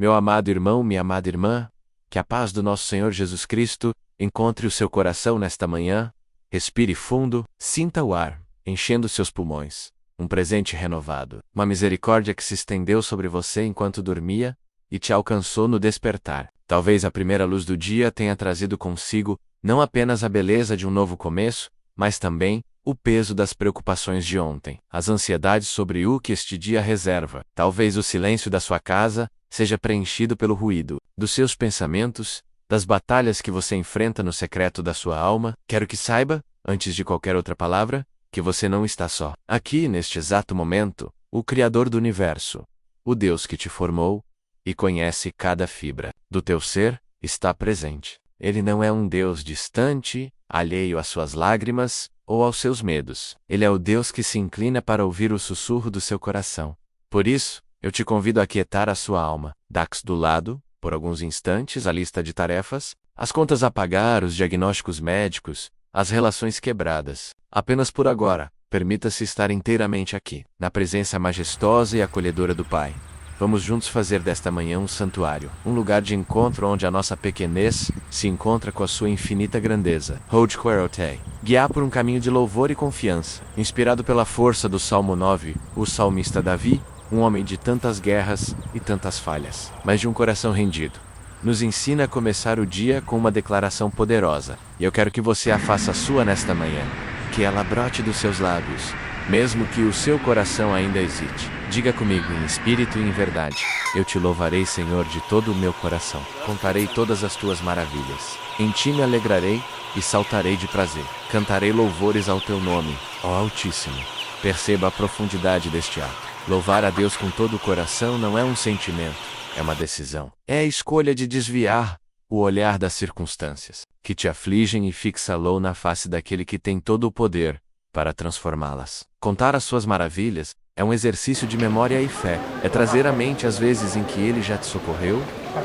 Meu amado irmão, minha amada irmã, que a paz do nosso Senhor Jesus Cristo encontre o seu coração nesta manhã. Respire fundo, sinta o ar, enchendo seus pulmões. Um presente renovado, uma misericórdia que se estendeu sobre você enquanto dormia e te alcançou no despertar. Talvez a primeira luz do dia tenha trazido consigo não apenas a beleza de um novo começo, mas também o peso das preocupações de ontem, as ansiedades sobre o que este dia reserva. Talvez o silêncio da sua casa seja preenchido pelo ruído dos seus pensamentos, das batalhas que você enfrenta no secreto da sua alma. Quero que saiba, antes de qualquer outra palavra, que você não está só. Aqui, neste exato momento, o Criador do Universo, o Deus que te formou e conhece cada fibra do teu ser, está presente. Ele não é um Deus distante, alheio às suas lágrimas ou aos seus medos. Ele é o Deus que se inclina para ouvir o sussurro do seu coração. Por isso, eu te convido a aquietar a sua alma. Dax do lado, por alguns instantes, a lista de tarefas, as contas a pagar, os diagnósticos médicos, as relações quebradas. Apenas por agora, permita-se estar inteiramente aqui, na presença majestosa e acolhedora do Pai. Vamos juntos fazer desta manhã um santuário, um lugar de encontro onde a nossa pequenez se encontra com a sua infinita grandeza. Hold Quarotei. Guiar por um caminho de louvor e confiança. Inspirado pela força do Salmo 9, o salmista Davi, um homem de tantas guerras e tantas falhas, mas de um coração rendido, nos ensina a começar o dia com uma declaração poderosa, e eu quero que você a faça sua nesta manhã, que ela brote dos seus lábios, mesmo que o seu coração ainda hesite. Diga comigo em espírito e em verdade: eu te louvarei, Senhor, de todo o meu coração. Contarei todas as tuas maravilhas. Em ti me alegrarei e saltarei de prazer. Cantarei louvores ao teu nome, ó Altíssimo. Perceba a profundidade deste ato. Louvar a Deus com todo o coração não é um sentimento, é uma decisão. É a escolha de desviar o olhar das circunstâncias que te afligem e fixa-lo na face daquele que tem todo o poder para transformá-las. Contar as suas maravilhas é um exercício de memória e fé. É trazer à mente as vezes em que ele já te socorreu,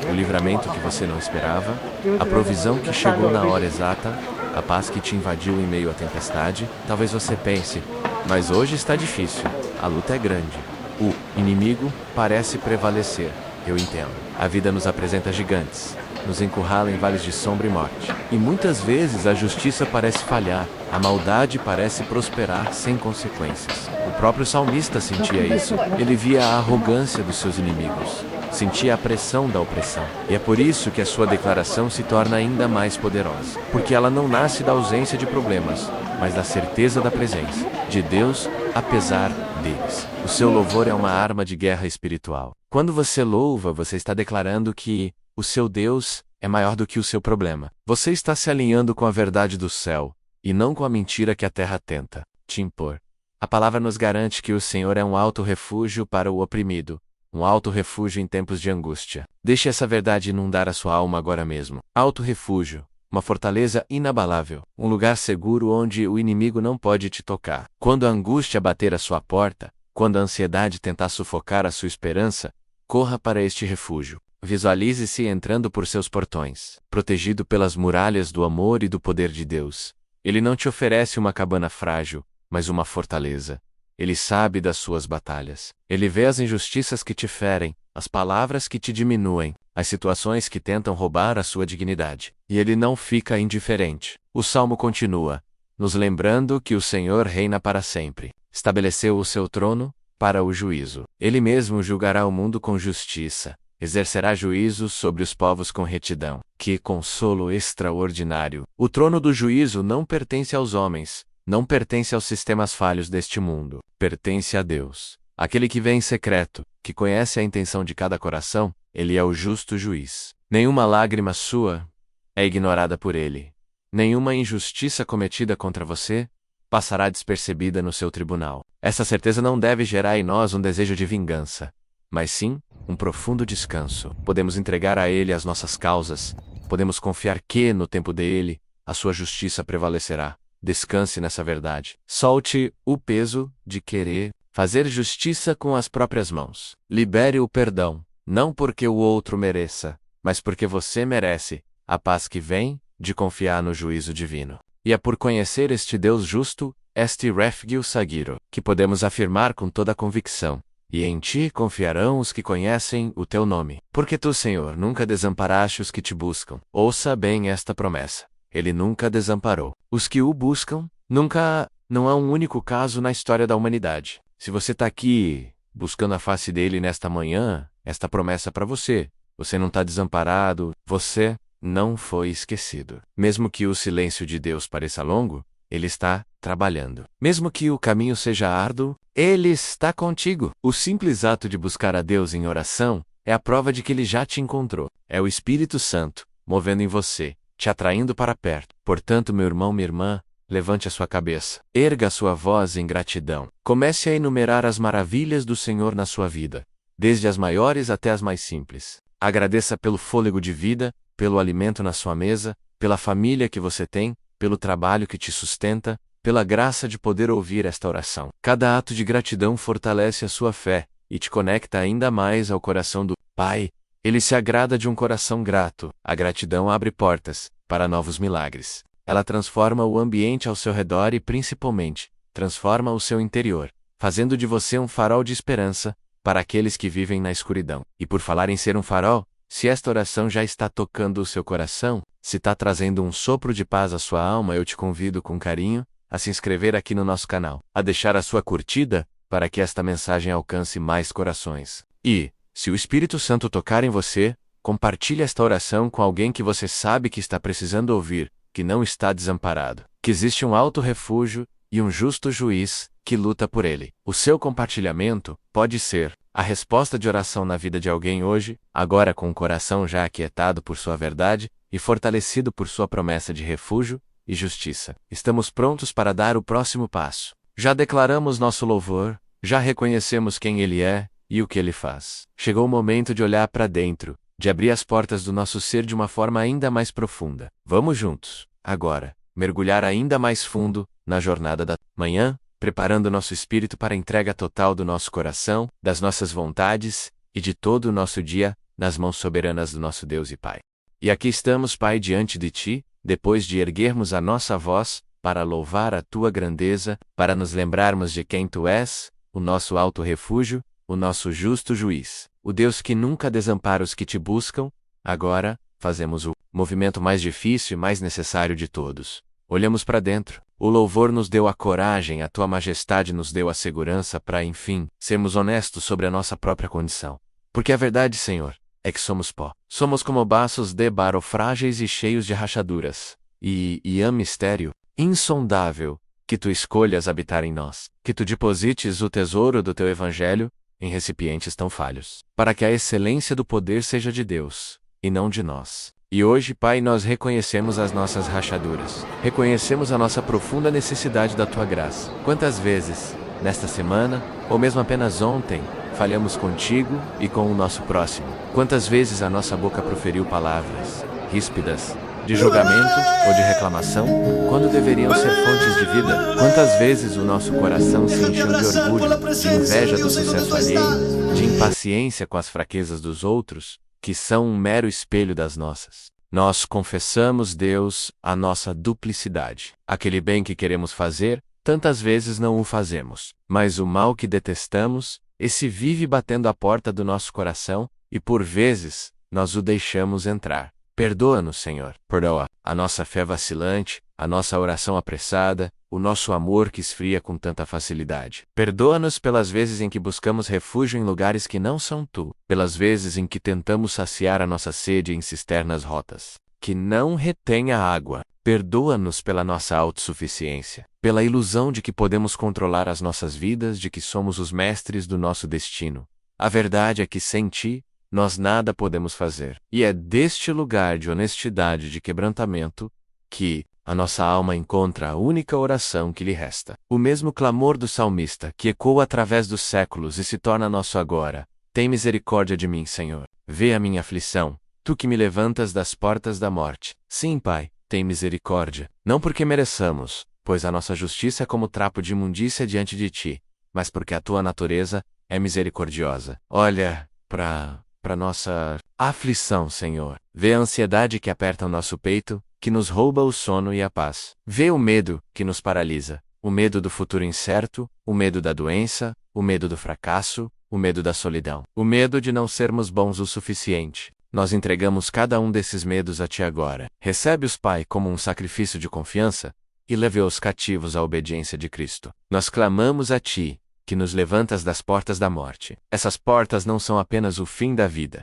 o livramento que você não esperava, a provisão que chegou na hora exata, a paz que te invadiu em meio à tempestade. Talvez você pense: mas hoje está difícil, a luta é grande, o inimigo parece prevalecer. Eu entendo. A vida nos apresenta gigantes, nos encurrala em vales de sombra e morte. E muitas vezes a justiça parece falhar, a maldade parece prosperar sem consequências. O próprio salmista sentia isso. Ele via a arrogância dos seus inimigos, sentia a pressão da opressão. E é por isso que a sua declaração se torna ainda mais poderosa. Porque ela não nasce da ausência de problemas, mas da certeza da presença de Deus, apesar deles. O seu louvor é uma arma de guerra espiritual. Quando você louva, você está declarando que o seu Deus é maior do que o seu problema. Você está se alinhando com a verdade do céu, e não com a mentira que a terra tenta te impor. A palavra nos garante que o Senhor é um alto refúgio para o oprimido, um alto refúgio em tempos de angústia. Deixe essa verdade inundar a sua alma agora mesmo. Alto refúgio, uma fortaleza inabalável, um lugar seguro onde o inimigo não pode te tocar. Quando a angústia bater à sua porta, quando a ansiedade tentar sufocar a sua esperança, corra para este refúgio. Visualize-se entrando por seus portões, protegido pelas muralhas do amor e do poder de Deus. Ele não te oferece uma cabana frágil, mas uma fortaleza. Ele sabe das suas batalhas. Ele vê as injustiças que te ferem, as palavras que te diminuem, as situações que tentam roubar a sua dignidade. E ele não fica indiferente. O Salmo continua, nos lembrando que o Senhor reina para sempre. Estabeleceu o seu trono para o juízo. Ele mesmo julgará o mundo com justiça. Exercerá juízo sobre os povos com retidão. Que consolo extraordinário! O trono do juízo não pertence aos homens, não pertence aos sistemas falhos deste mundo. Pertence a Deus. Aquele que vê em secreto, que conhece a intenção de cada coração, ele é o justo juiz. Nenhuma lágrima sua é ignorada por ele. Nenhuma injustiça cometida contra você passará despercebida no seu tribunal. Essa certeza não deve gerar em nós um desejo de vingança, mas sim um profundo descanso. Podemos entregar a Ele as nossas causas, podemos confiar que, no tempo dele, a sua justiça prevalecerá. Descanse nessa verdade. Solte o peso de querer fazer justiça com as próprias mãos. Libere o perdão, não porque o outro mereça, mas porque você merece a paz que vem de confiar no juízo divino. E é por conhecer este Deus justo, este refúgio sagiro, que podemos afirmar com toda a convicção: e em ti confiarão os que conhecem o teu nome. Porque tu, Senhor, nunca desamparaste os que te buscam. Ouça bem esta promessa. Ele nunca desamparou os que o buscam. Nunca. Não há um único caso na história da humanidade. Se você está aqui buscando a face dele nesta manhã, esta promessa é para você. Você não está desamparado, você não foi esquecido. Mesmo que o silêncio de Deus pareça longo, Ele está trabalhando. Mesmo que o caminho seja árduo, Ele está contigo. O simples ato de buscar a Deus em oração é a prova de que Ele já te encontrou. É o Espírito Santo movendo em você, te atraindo para perto. Portanto, meu irmão, minha irmã, levante a sua cabeça. Erga a sua voz em gratidão. Comece a enumerar as maravilhas do Senhor na sua vida, desde as maiores até as mais simples. Agradeça pelo fôlego de vida, pelo alimento na sua mesa, pela família que você tem, pelo trabalho que te sustenta, pela graça de poder ouvir esta oração. Cada ato de gratidão fortalece a sua fé e te conecta ainda mais ao coração do Pai. Ele se agrada de um coração grato. A gratidão abre portas para novos milagres. Ela transforma o ambiente ao seu redor e, principalmente, transforma o seu interior, fazendo de você um farol de esperança para aqueles que vivem na escuridão. E por falar em ser um farol, se esta oração já está tocando o seu coração, se está trazendo um sopro de paz à sua alma, eu te convido com carinho a se inscrever aqui no nosso canal, a deixar a sua curtida para que esta mensagem alcance mais corações. E, se o Espírito Santo tocar em você, compartilhe esta oração com alguém que você sabe que está precisando ouvir, que não está desamparado, que existe um alto refúgio e um justo juiz que luta por ele. O seu compartilhamento pode ser a resposta de oração na vida de alguém hoje, agora com o coração já aquietado por sua verdade e fortalecido por sua promessa de refúgio e justiça. Estamos prontos para dar o próximo passo. Já declaramos nosso louvor, já reconhecemos quem Ele é e o que Ele faz. Chegou o momento de olhar para dentro, de abrir as portas do nosso ser de uma forma ainda mais profunda. Vamos juntos, agora, mergulhar ainda mais fundo na jornada da manhã, preparando nosso espírito para a entrega total do nosso coração, das nossas vontades e de todo o nosso dia nas mãos soberanas do nosso Deus e Pai. E aqui estamos, Pai, diante de Ti, depois de erguermos a nossa voz para louvar a Tua grandeza, para nos lembrarmos de quem Tu és, o nosso alto refúgio, o nosso justo juiz, o Deus que nunca desampara os que Te buscam. Agora, fazemos o movimento mais difícil e mais necessário de todos. Olhamos para dentro. O louvor nos deu a coragem, a Tua majestade nos deu a segurança para, enfim, sermos honestos sobre a nossa própria condição. Porque a verdade, Senhor, é que somos pó. Somos como baços de barro frágeis e cheios de rachaduras. E há mistério insondável que Tu escolhas habitar em nós, que Tu deposites o tesouro do Teu Evangelho em recipientes tão falhos, para que a excelência do poder seja de Deus, e não de nós. E hoje, Pai, nós reconhecemos as nossas rachaduras. Reconhecemos a nossa profunda necessidade da Tua graça. Quantas vezes, nesta semana, ou mesmo apenas ontem, falhamos contigo e com o nosso próximo? Quantas vezes a nossa boca proferiu palavras ríspidas, de julgamento ou de reclamação, quando deveriam ser fontes de vida? Quantas vezes o nosso coração se encheu de orgulho, de inveja do sucesso alheio, de impaciência com as fraquezas dos outros, que são um mero espelho das nossas? Nós confessamos, Deus, a nossa duplicidade. Aquele bem que queremos fazer, tantas vezes não o fazemos. Mas o mal que detestamos, esse vive batendo à porta do nosso coração, e por vezes, nós o deixamos entrar. Perdoa-nos, Senhor. Perdoa a nossa fé vacilante, a nossa oração apressada, o nosso amor que esfria com tanta facilidade. Perdoa-nos pelas vezes em que buscamos refúgio em lugares que não são Tu, pelas vezes em que tentamos saciar a nossa sede em cisternas rotas, que não retêm a água. Perdoa-nos pela nossa autossuficiência, pela ilusão de que podemos controlar as nossas vidas, de que somos os mestres do nosso destino. A verdade é que sem Ti, nós nada podemos fazer. E é deste lugar de honestidade e de quebrantamento que a nossa alma encontra a única oração que lhe resta. O mesmo clamor do salmista que ecoa através dos séculos e se torna nosso agora. Tem misericórdia de mim, Senhor. Vê a minha aflição, Tu que me levantas das portas da morte. Sim, Pai, tem misericórdia. Não porque mereçamos, pois a nossa justiça é como trapo de imundícia diante de Ti, mas porque a Tua natureza é misericordiosa. Olha para nossa aflição, Senhor. Vê a ansiedade que aperta o nosso peito, que nos rouba o sono e a paz. Vê o medo que nos paralisa, o medo do futuro incerto, o medo da doença, o medo do fracasso, o medo da solidão, o medo de não sermos bons o suficiente. Nós entregamos cada um desses medos a Ti agora. Recebe-os, Pai, como um sacrifício de confiança e leve-os cativos à obediência de Cristo. Nós clamamos a Ti, que nos levantas das portas da morte. Essas portas não são apenas o fim da vida.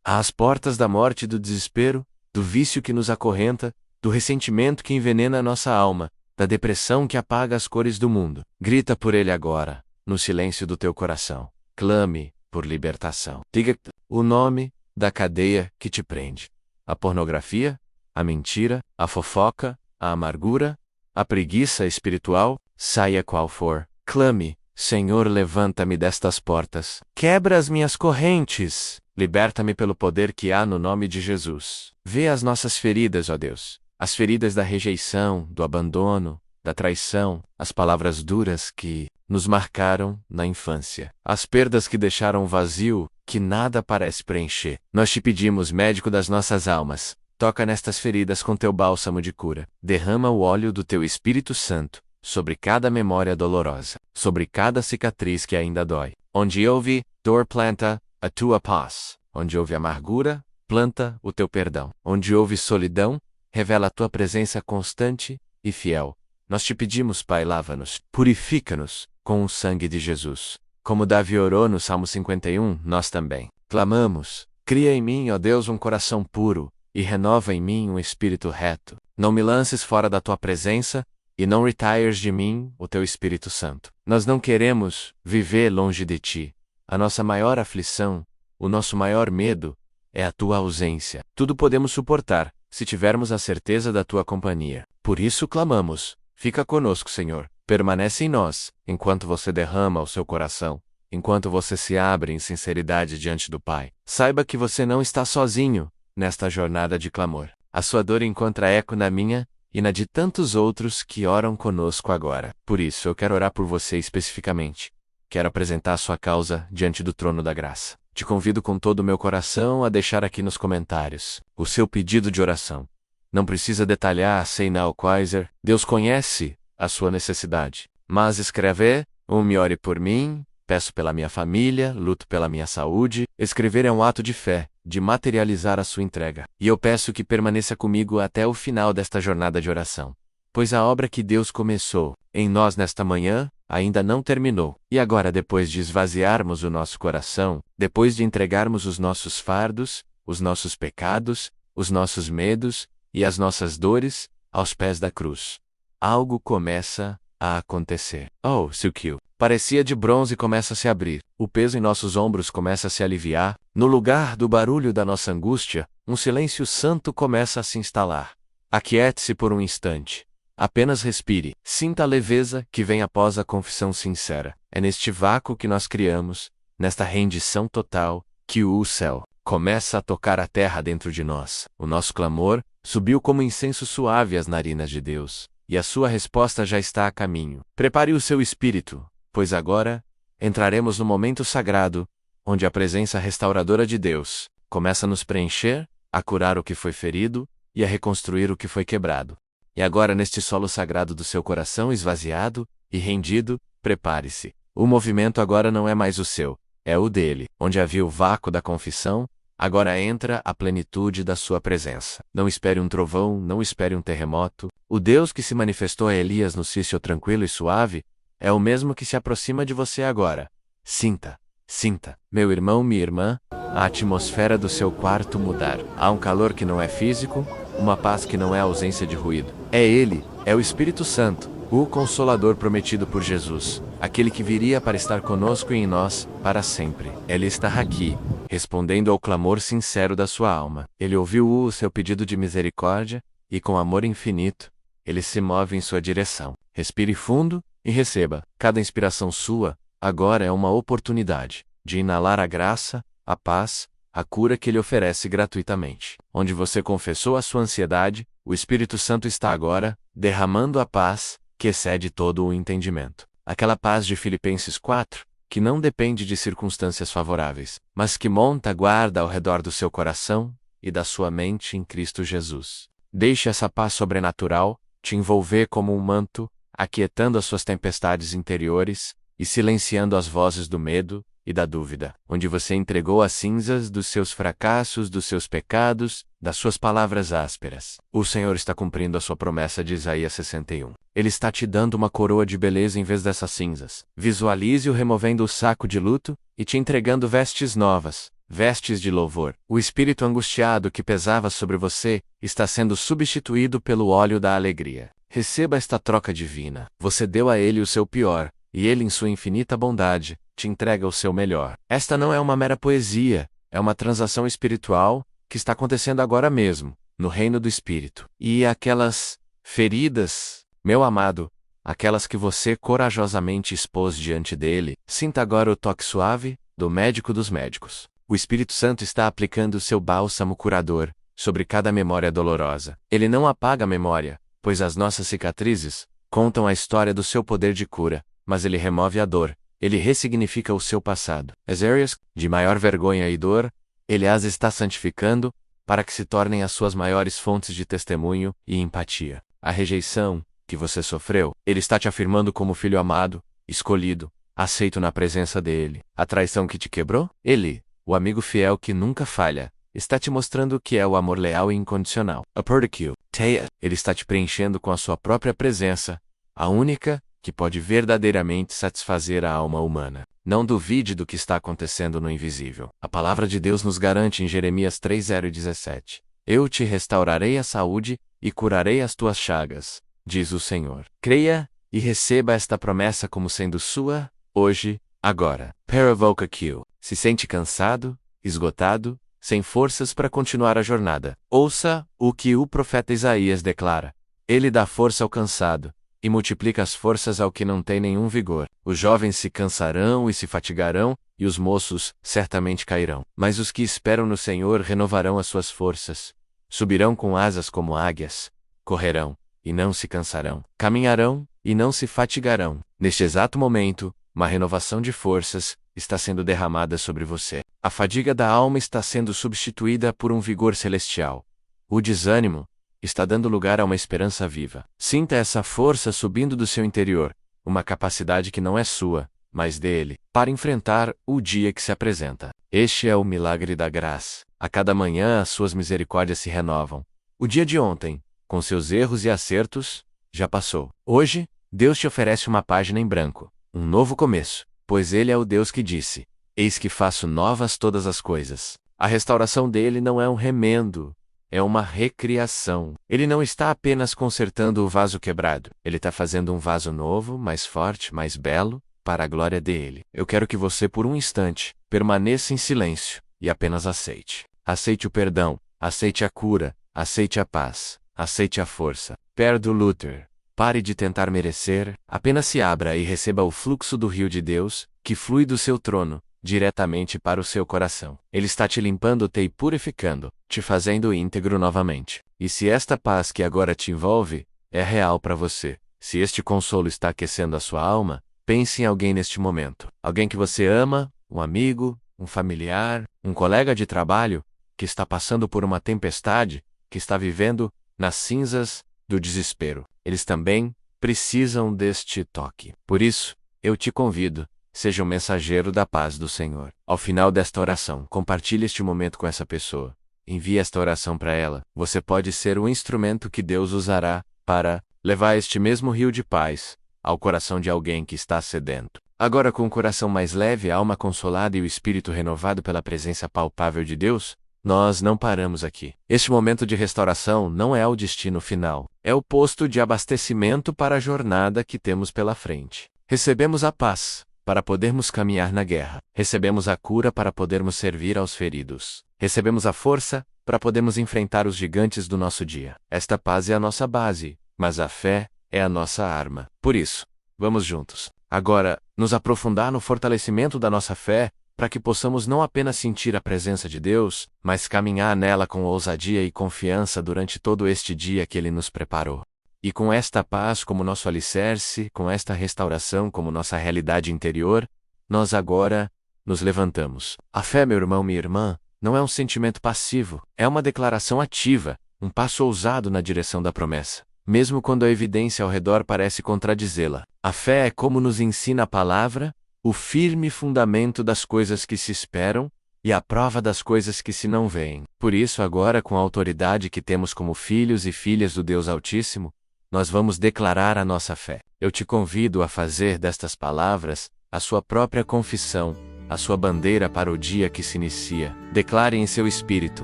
Há as portas da morte e do desespero, do vício que nos acorrenta, do ressentimento que envenena a nossa alma, da depressão que apaga as cores do mundo. Grita por ele agora, no silêncio do teu coração. Clame por libertação. Diga o nome da cadeia que te prende. A pornografia, a mentira, a fofoca, a amargura, a preguiça espiritual, saia qual for. Clame, Senhor, levanta-me destas portas. Quebra as minhas correntes. Liberta-me pelo poder que há no nome de Jesus. Vê as nossas feridas, ó Deus. As feridas da rejeição, do abandono, da traição, as palavras duras que nos marcaram na infância. As perdas que deixaram vazio, que nada parece preencher. Nós te pedimos, médico das nossas almas, toca nestas feridas com teu bálsamo de cura. Derrama o óleo do teu Espírito Santo sobre cada memória dolorosa, sobre cada cicatriz que ainda dói. Onde houve dor, planta a tua paz. Onde houve amargura, planta o teu perdão. Onde houve solidão, revela a tua presença constante e fiel. Nós te pedimos, Pai, lava-nos, purifica-nos com o sangue de Jesus. Como Davi orou no Salmo 51, nós também clamamos: cria em mim, ó Deus, um coração puro, e renova em mim um espírito reto. Não me lances fora da tua presença, e não retires de mim o teu Espírito Santo. Nós não queremos viver longe de ti. A nossa maior aflição, o nosso maior medo, é a tua ausência. Tudo podemos suportar, se tivermos a certeza da tua companhia. Por isso clamamos: fica conosco, Senhor. Permanece em nós, enquanto você derrama o seu coração, enquanto você se abre em sinceridade diante do Pai. Saiba que você não está sozinho nesta jornada de clamor. A sua dor encontra eco na minha e na de tantos outros que oram conosco agora. Por isso eu quero orar por você especificamente. Quero apresentar a sua causa diante do trono da graça. Te convido com todo o meu coração a deixar aqui nos comentários o seu pedido de oração. Não precisa detalhar, sei now quaiser. Deus conhece a sua necessidade. Mas escrever, me ore por mim, peço pela minha família, luto pela minha saúde. Escrever é um ato de fé, de materializar a sua entrega. E eu peço que permaneça comigo até o final desta jornada de oração. Pois a obra que Deus começou em nós nesta manhã ainda não terminou. E agora, depois de esvaziarmos o nosso coração, depois de entregarmos os nossos fardos, os nossos pecados, os nossos medos e as nossas dores aos pés da cruz, algo começa a acontecer. Oh, Silkio! Parecia de bronze começa a se abrir. O peso em nossos ombros começa a se aliviar. No lugar do barulho da nossa angústia, um silêncio santo começa a se instalar. Aquiete-se por um instante. Apenas respire. Sinta a leveza que vem após a confissão sincera. É neste vácuo que nós criamos, nesta rendição total, que o céu começa a tocar a terra dentro de nós. O nosso clamor subiu como incenso suave às narinas de Deus, e a sua resposta já está a caminho. Prepare o seu espírito, pois agora entraremos no momento sagrado, onde a presença restauradora de Deus começa a nos preencher, a curar o que foi ferido e a reconstruir o que foi quebrado. E agora, neste solo sagrado do seu coração esvaziado e rendido, prepare-se. O movimento agora não é mais o seu, é o dele. Onde havia o vácuo da confissão, agora entra a plenitude da sua presença. Não espere um trovão, não espere um terremoto. O Deus que se manifestou a Elias no cício tranquilo e suave é o mesmo que se aproxima de você agora. Sinta, sinta, meu irmão, minha irmã, a atmosfera do seu quarto mudar. Há um calor que não é físico, uma paz que não é ausência de ruído. É Ele, é o Espírito Santo, o Consolador prometido por Jesus, aquele que viria para estar conosco e em nós, para sempre. Ele está aqui, respondendo ao clamor sincero da sua alma. Ele ouviu o seu pedido de misericórdia, e com amor infinito, Ele se move em sua direção. Respire fundo e receba. Cada inspiração sua, agora é uma oportunidade de inalar a graça, a paz, a cura que Ele oferece gratuitamente. Onde você confessou a sua ansiedade, o Espírito Santo está agora derramando a paz que excede todo o entendimento. Aquela paz de Filipenses 4, que não depende de circunstâncias favoráveis, mas que monta guarda ao redor do seu coração e da sua mente em Cristo Jesus. Deixe essa paz sobrenatural te envolver como um manto, aquietando as suas tempestades interiores e silenciando as vozes do medo, e da dúvida, onde você entregou as cinzas dos seus fracassos, dos seus pecados, das suas palavras ásperas. O Senhor está cumprindo a sua promessa de Isaías 61. Ele está te dando uma coroa de beleza em vez dessas cinzas. Visualize-o removendo o saco de luto e te entregando vestes novas, vestes de louvor. O espírito angustiado que pesava sobre você está sendo substituído pelo óleo da alegria. Receba esta troca divina. Você deu a ele o seu pior, e ele, em sua infinita bondade, te entrega o seu melhor. Esta não é uma mera poesia, é uma transação espiritual que está acontecendo agora mesmo, no reino do Espírito. E aquelas feridas, meu amado, aquelas que você corajosamente expôs diante dele, sinta agora o toque suave do médico dos médicos. O Espírito Santo está aplicando o seu bálsamo curador sobre cada memória dolorosa. Ele não apaga a memória, pois as nossas cicatrizes contam a história do seu poder de cura, mas ele remove a dor, ele ressignifica o seu passado. As áreas de maior vergonha e dor, ele as está santificando, para que se tornem as suas maiores fontes de testemunho e empatia. A rejeição que você sofreu, ele está te afirmando como filho amado, escolhido, aceito na presença dele. A traição que te quebrou, ele, o amigo fiel que nunca falha, está te mostrando o que é o amor leal e incondicional. A Perdique, Teia, ele está te preenchendo com a sua própria presença, a única que pode verdadeiramente satisfazer a alma humana. Não duvide do que está acontecendo no invisível. A palavra de Deus nos garante em Jeremias 3:0-17. Eu te restaurarei a saúde e curarei as tuas chagas, diz o Senhor. Creia e receba esta promessa como sendo sua, hoje, agora. Paravoca Q. Se sente cansado, esgotado, sem forças para continuar a jornada. Ouça o que o profeta Isaías declara. Ele dá força ao cansado e multiplica as forças ao que não tem nenhum vigor. Os jovens se cansarão e se fatigarão, e os moços certamente cairão. Mas os que esperam no Senhor renovarão as suas forças. Subirão com asas como águias. Correrão, e não se cansarão. Caminharão, e não se fatigarão. Neste exato momento, uma renovação de forças está sendo derramada sobre você. A fadiga da alma está sendo substituída por um vigor celestial. O desânimo está dando lugar a uma esperança viva. Sinta essa força subindo do seu interior, uma capacidade que não é sua, mas dele, para enfrentar o dia que se apresenta. Este é o milagre da graça. A cada manhã as suas misericórdias se renovam. O dia de ontem, com seus erros e acertos, já passou. Hoje, Deus te oferece uma página em branco, um novo começo, pois Ele é o Deus que disse: Eis que faço novas todas as coisas. A restauração dele não é um remendo, é uma recriação. Ele não está apenas consertando o vaso quebrado. Ele está fazendo um vaso novo, mais forte, mais belo, para a glória dele. Eu quero que você, por um instante, permaneça em silêncio e apenas aceite. Aceite o perdão, aceite a cura, aceite a paz, aceite a força. Perdo Luther. Pare de tentar merecer, apenas se abra e receba o fluxo do rio de Deus, que flui do seu trono, diretamente para o seu coração. Ele está te limpando e purificando, te fazendo íntegro novamente. E se esta paz que agora te envolve é real para você, se este consolo está aquecendo a sua alma, pense em alguém neste momento. Alguém que você ama, um amigo, um familiar, um colega de trabalho, que está passando por uma tempestade, que está vivendo nas cinzas do desespero. Eles também precisam deste toque. Por isso, eu te convido. Seja um mensageiro da paz do Senhor. Ao final desta oração, compartilhe este momento com essa pessoa. Envie esta oração para ela. Você pode ser o instrumento que Deus usará para levar este mesmo rio de paz ao coração de alguém que está sedento. Agora, com o coração mais leve, a alma consolada e o espírito renovado pela presença palpável de Deus, nós não paramos aqui. Este momento de restauração não é o destino final. É o posto de abastecimento para a jornada que temos pela frente. Recebemos a paz para podermos caminhar na guerra. Recebemos a cura para podermos servir aos feridos. Recebemos a força para podermos enfrentar os gigantes do nosso dia. Esta paz é a nossa base, mas a fé é a nossa arma. Por isso, vamos juntos, agora, nos aprofundar no fortalecimento da nossa fé, para que possamos não apenas sentir a presença de Deus, mas caminhar nela com ousadia e confiança durante todo este dia que Ele nos preparou. E com esta paz como nosso alicerce, com esta restauração como nossa realidade interior, nós agora nos levantamos. A fé, meu irmão, minha irmã, não é um sentimento passivo, é uma declaração ativa, um passo ousado na direção da promessa. Mesmo quando a evidência ao redor parece contradizê-la. A fé é como nos ensina a palavra, o firme fundamento das coisas que se esperam e a prova das coisas que se não veem. Por isso, agora, com a autoridade que temos como filhos e filhas do Deus Altíssimo, nós vamos declarar a nossa fé. Eu te convido a fazer destas palavras a sua própria confissão, a sua bandeira para o dia que se inicia. Declare em seu espírito,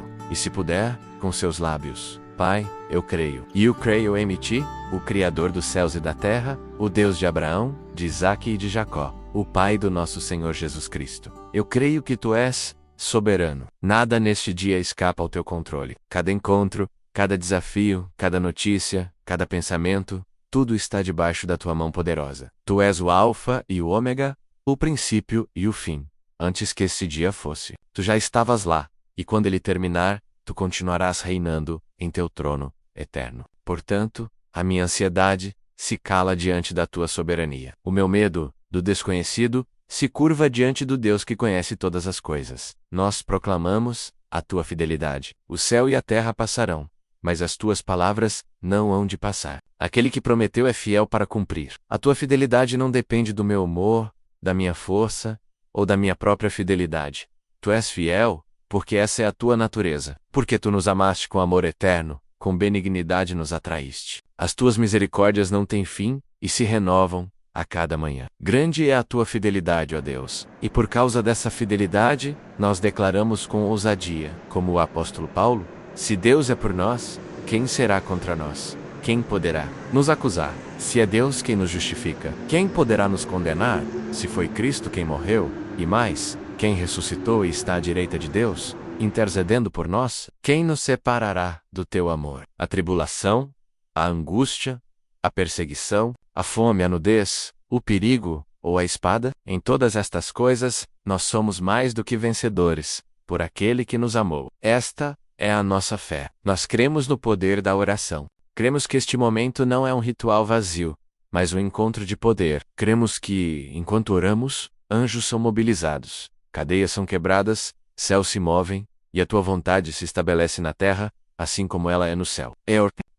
e se puder, com seus lábios: Pai, eu creio. E eu creio em ti, o Criador dos céus e da terra, o Deus de Abraão, de Isaque e de Jacó, o Pai do nosso Senhor Jesus Cristo. Eu creio que tu és soberano. Nada neste dia escapa ao teu controle. Cada encontro, cada desafio, cada notícia, cada pensamento, tudo está debaixo da tua mão poderosa. Tu és o Alfa e o Ômega, o princípio e o fim. Antes que esse dia fosse, tu já estavas lá, e quando ele terminar, tu continuarás reinando em teu trono eterno. Portanto, a minha ansiedade se cala diante da tua soberania. O meu medo do desconhecido se curva diante do Deus que conhece todas as coisas. Nós proclamamos a tua fidelidade. O céu e a terra passarão, mas as tuas palavras não hão de passar. Aquele que prometeu é fiel para cumprir. A tua fidelidade não depende do meu humor, da minha força ou da minha própria fidelidade. Tu és fiel, porque essa é a tua natureza. Porque tu nos amaste com amor eterno, com benignidade nos atraíste. As tuas misericórdias não têm fim e se renovam a cada manhã. Grande é a tua fidelidade, ó Deus. E por causa dessa fidelidade, nós declaramos com ousadia, como o apóstolo Paulo: se Deus é por nós, quem será contra nós? Quem poderá nos acusar? Se é Deus quem nos justifica, quem poderá nos condenar? Se foi Cristo quem morreu, e mais, quem ressuscitou e está à direita de Deus, intercedendo por nós, quem nos separará do teu amor? A tribulação, a angústia, a perseguição, a fome, a nudez, o perigo ou a espada? Em todas estas coisas, nós somos mais do que vencedores, por aquele que nos amou. Esta é a nossa fé. Nós cremos no poder da oração. Cremos que este momento não é um ritual vazio, mas um encontro de poder. Cremos que, enquanto oramos, anjos são mobilizados, cadeias são quebradas, céus se movem, e a tua vontade se estabelece na terra, assim como ela é no céu.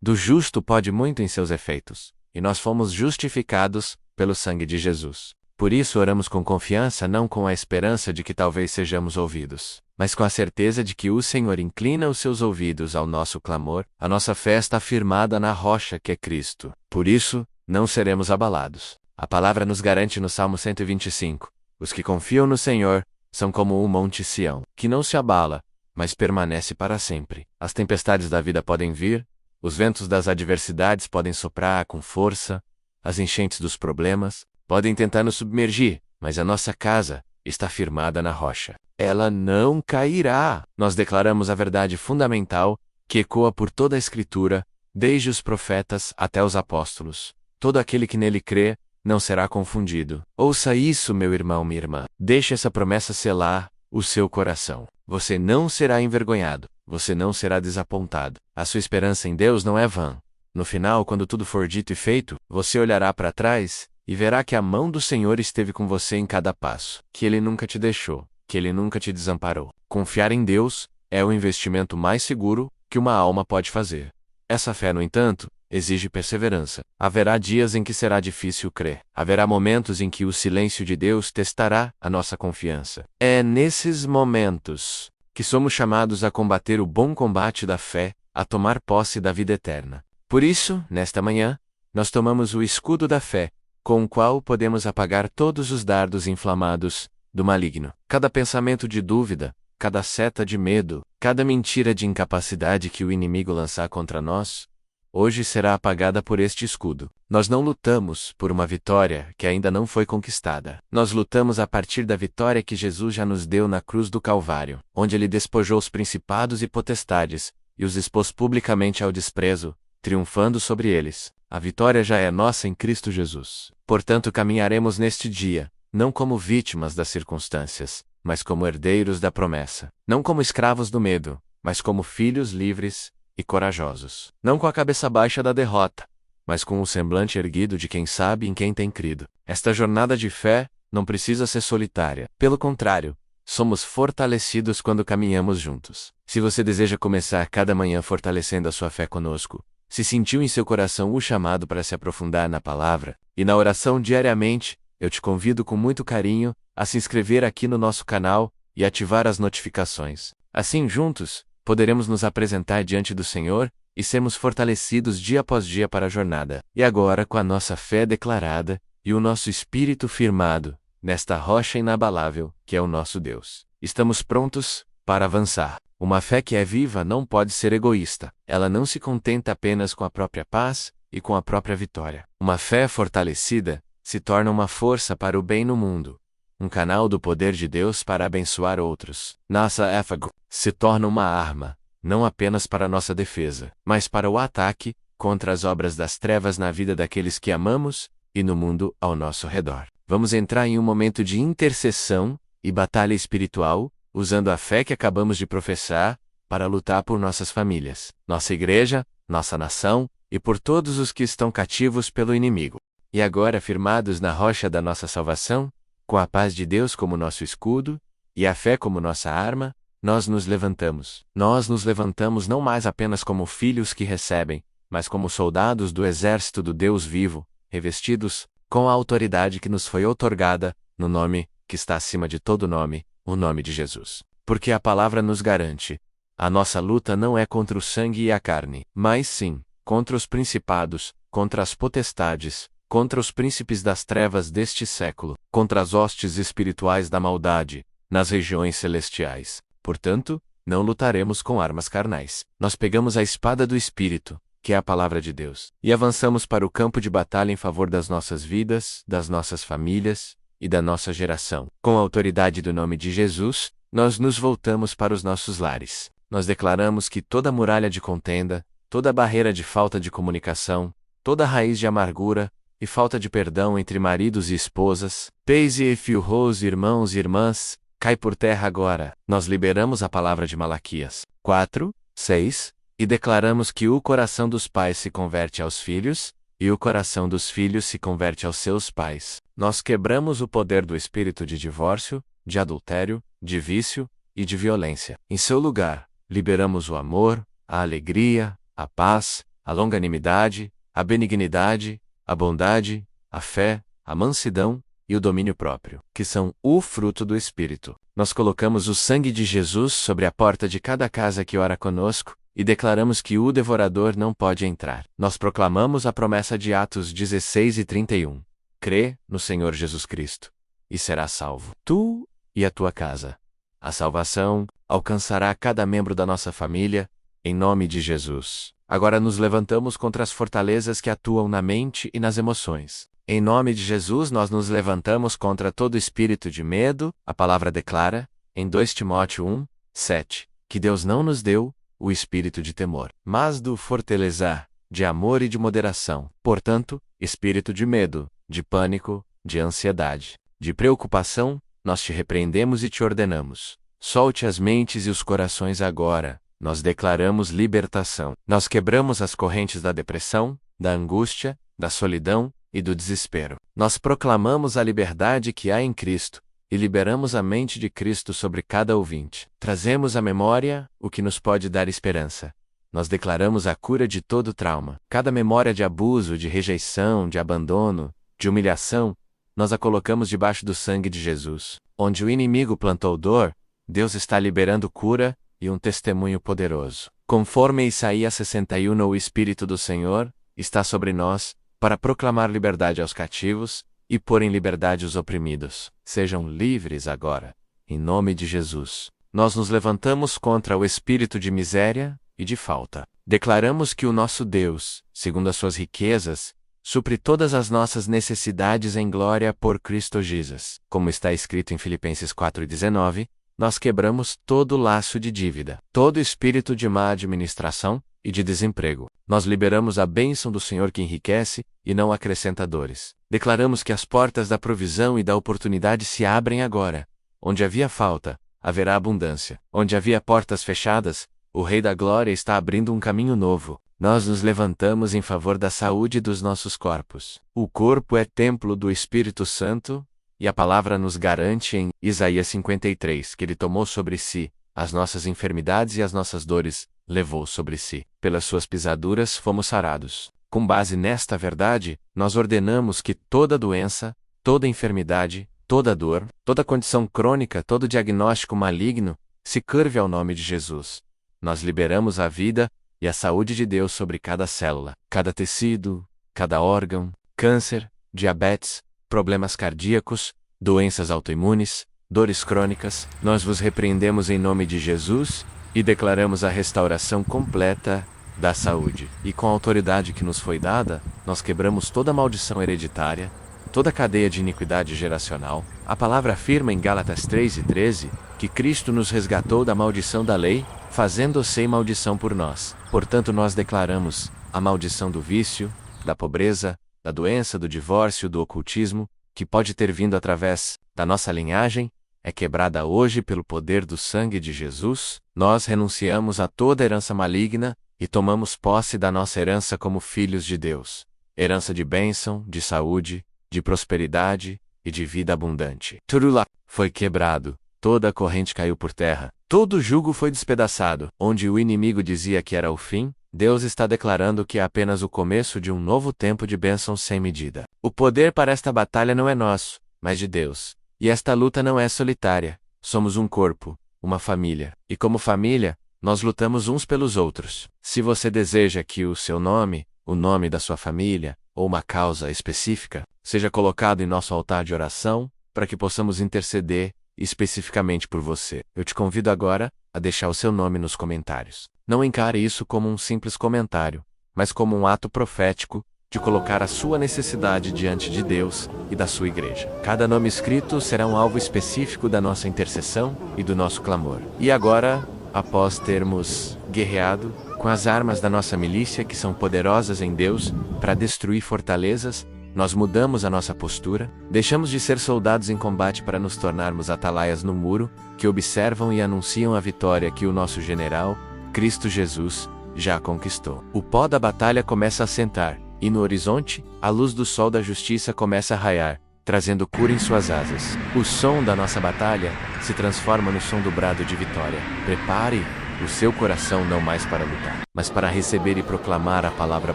Do justo pode muito em seus efeitos, e nós fomos justificados pelo sangue de Jesus. Por isso oramos com confiança, não com a esperança de que talvez sejamos ouvidos, mas com a certeza de que o Senhor inclina os seus ouvidos ao nosso clamor. A nossa fé está firmada na rocha que é Cristo. Por isso, não seremos abalados. A palavra nos garante no Salmo 125: os que confiam no Senhor são como o monte Sião, que não se abala, mas permanece para sempre. As tempestades da vida podem vir, os ventos das adversidades podem soprar com força, as enchentes dos problemas podem tentar nos submergir, mas a nossa casa está firmada na rocha. Ela não cairá. Nós declaramos a verdade fundamental que ecoa por toda a Escritura, desde os profetas até os apóstolos. Todo aquele que nele crê não será confundido. Ouça isso, meu irmão, minha irmã. Deixe essa promessa selar o seu coração. Você não será envergonhado. Você não será desapontado. A sua esperança em Deus não é vã. No final, quando tudo for dito e feito, você olhará para trás e verá que a mão do Senhor esteve com você em cada passo, que Ele nunca te deixou, que Ele nunca te desamparou. Confiar em Deus é o investimento mais seguro que uma alma pode fazer. Essa fé, no entanto, exige perseverança. Haverá dias em que será difícil crer. Haverá momentos em que o silêncio de Deus testará a nossa confiança. É nesses momentos que somos chamados a combater o bom combate da fé, a tomar posse da vida eterna. Por isso, nesta manhã, nós tomamos o escudo da fé, com o qual podemos apagar todos os dardos inflamados do maligno. Cada pensamento de dúvida, cada seta de medo, cada mentira de incapacidade que o inimigo lançar contra nós, hoje será apagada por este escudo. Nós não lutamos por uma vitória que ainda não foi conquistada. Nós lutamos a partir da vitória que Jesus já nos deu na cruz do Calvário, onde Ele despojou os principados e potestades, e os expôs publicamente ao desprezo, triunfando sobre eles. A vitória já é nossa em Cristo Jesus. Portanto, caminharemos neste dia, não como vítimas das circunstâncias, mas como herdeiros da promessa. Não como escravos do medo, mas como filhos livres e corajosos. Não com a cabeça baixa da derrota, mas com o semblante erguido de quem sabe em quem tem crido. Esta jornada de fé não precisa ser solitária. Pelo contrário, somos fortalecidos quando caminhamos juntos. Se você deseja começar cada manhã fortalecendo a sua fé conosco, se sentiu em seu coração o chamado para se aprofundar na palavra e na oração diariamente, eu te convido com muito carinho a se inscrever aqui no nosso canal e ativar as notificações. Assim, juntos, poderemos nos apresentar diante do Senhor e sermos fortalecidos dia após dia para a jornada. E agora, com a nossa fé declarada e o nosso espírito firmado nesta rocha inabalável, que é o nosso Deus, estamos prontos para avançar. Uma fé que é viva não pode ser egoísta. Ela não se contenta apenas com a própria paz e com a própria vitória. Uma fé fortalecida se torna uma força para o bem no mundo, um canal do poder de Deus para abençoar outros. Nossa fé se torna uma arma, não apenas para nossa defesa, mas para o ataque contra as obras das trevas na vida daqueles que amamos e no mundo ao nosso redor. Vamos entrar em um momento de intercessão e batalha espiritual, usando a fé que acabamos de professar para lutar por nossas famílias, nossa igreja, nossa nação e por todos os que estão cativos pelo inimigo. E agora, firmados na rocha da nossa salvação, com a paz de Deus como nosso escudo e a fé como nossa arma, nós nos levantamos. Nós nos levantamos não mais apenas como filhos que recebem, mas como soldados do exército do Deus vivo, revestidos com a autoridade que nos foi outorgada no nome que está acima de todo nome, o nome de Jesus. Porque a palavra nos garante: a nossa luta não é contra o sangue e a carne, mas sim contra os principados, contra as potestades, contra os príncipes das trevas deste século, contra as hostes espirituais da maldade nas regiões celestiais. Portanto, não lutaremos com armas carnais. Nós pegamos a espada do Espírito, que é a palavra de Deus, e avançamos para o campo de batalha em favor das nossas vidas, das nossas famílias e da nossa geração. Com a autoridade do nome de Jesus, nós nos voltamos para os nossos lares. Nós declaramos que toda muralha de contenda, toda barreira de falta de comunicação, toda raiz de amargura e falta de perdão entre maridos e esposas, pais e filhos, irmãos e irmãs, cai por terra agora. Nós liberamos a palavra de Malaquias 4:6 e declaramos que o coração dos pais se converte aos filhos e o coração dos filhos se converte aos seus pais. Nós quebramos o poder do espírito de divórcio, de adultério, de vício e de violência. Em seu lugar, liberamos o amor, a alegria, a paz, a longanimidade, a benignidade, a bondade, a fé, a mansidão e o domínio próprio, que são o fruto do Espírito. Nós colocamos o sangue de Jesus sobre a porta de cada casa que ora conosco e declaramos que o devorador não pode entrar. Nós proclamamos a promessa de Atos 16:31. Crê no Senhor Jesus Cristo e serás salvo, tu e a tua casa. A salvação alcançará cada membro da nossa família, em nome de Jesus. Agora nos levantamos contra as fortalezas que atuam na mente e nas emoções. Em nome de Jesus nós nos levantamos contra todo espírito de medo. A palavra declara, em 2 Timóteo 1:7, que Deus não nos deu o espírito de temor, mas do fortaleza, de amor e de moderação. Portanto, espírito de medo, de pânico, de ansiedade, de preocupação, nós te repreendemos e te ordenamos: solte as mentes e os corações agora. Nós declaramos libertação. Nós quebramos as correntes da depressão, da angústia, da solidão e do desespero. Nós proclamamos a liberdade que há em Cristo e liberamos a mente de Cristo sobre cada ouvinte. Trazemos à memória o que nos pode dar esperança. Nós declaramos a cura de todo trauma. Cada memória de abuso, de rejeição, de abandono, de humilhação, nós a colocamos debaixo do sangue de Jesus. Onde o inimigo plantou dor, Deus está liberando cura e um testemunho poderoso. Conforme Isaías 61, o Espírito do Senhor está sobre nós, para proclamar liberdade aos cativos e pôr em liberdade os oprimidos. Sejam livres agora, em nome de Jesus. Nós nos levantamos contra o espírito de miséria e de falta. Declaramos que o nosso Deus, segundo as suas riquezas, supre todas as nossas necessidades em glória por Cristo Jesus. Como está escrito em Filipenses 4:19, nós quebramos todo laço de dívida, todo espírito de má administração e de desemprego. Nós liberamos a bênção do Senhor que enriquece e não acrescenta dores. Declaramos que as portas da provisão e da oportunidade se abrem agora. Onde havia falta, haverá abundância. Onde havia portas fechadas, o Rei da Glória está abrindo um caminho novo. Nós nos levantamos em favor da saúde dos nossos corpos. O corpo é templo do Espírito Santo, e a palavra nos garante em Isaías 53 que ele tomou sobre si as nossas enfermidades e as nossas dores, levou sobre si. Pelas suas pisaduras fomos sarados. Com base nesta verdade, nós ordenamos que toda doença, toda enfermidade, toda dor, toda condição crônica, todo diagnóstico maligno, se curve ao nome de Jesus. Nós liberamos a vida e a saúde de Deus sobre cada célula, cada tecido, cada órgão, câncer, diabetes, problemas cardíacos, doenças autoimunes, dores crônicas. Nós vos repreendemos em nome de Jesus e declaramos a restauração completa da saúde. E com a autoridade que nos foi dada, nós quebramos toda maldição hereditária, toda cadeia de iniquidade geracional. A palavra afirma em Gálatas 3:13 que Cristo nos resgatou da maldição da lei, fazendo-o sem maldição por nós. Portanto, nós declaramos a maldição do vício, da pobreza, da doença, do divórcio, do ocultismo, que pode ter vindo através da nossa linhagem, é quebrada hoje pelo poder do sangue de Jesus. Nós renunciamos a toda herança maligna e tomamos posse da nossa herança como filhos de Deus. Herança de bênção, de saúde, de prosperidade e de vida abundante. Tudo lá foi quebrado, toda a corrente caiu por terra, todo jugo foi despedaçado. Onde o inimigo dizia que era o fim, Deus está declarando que é apenas o começo de um novo tempo de bênção sem medida. O poder para esta batalha não é nosso, mas de Deus. E esta luta não é solitária. Somos um corpo, uma família. E como família, nós lutamos uns pelos outros. Se você deseja que o seu nome, o nome da sua família, ou uma causa específica, seja colocado em nosso altar de oração, para que possamos interceder especificamente por você, eu te convido agora a deixar o seu nome nos comentários. Não encare isso como um simples comentário, mas como um ato profético de colocar a sua necessidade diante de Deus e da sua igreja. Cada nome escrito será um alvo específico da nossa intercessão e do nosso clamor. E agora, após termos guerreado com as armas da nossa milícia, que são poderosas em Deus para destruir fortalezas, nós mudamos a nossa postura, deixamos de ser soldados em combate para nos tornarmos atalaias no muro, que observam e anunciam a vitória que o nosso general, Cristo Jesus, já conquistou. O pó da batalha começa a assentar, e no horizonte, a luz do sol da justiça começa a raiar, trazendo cura em suas asas. O som da nossa batalha se transforma no som do brado de vitória. Prepare o seu coração não mais para lutar, mas para receber e proclamar a palavra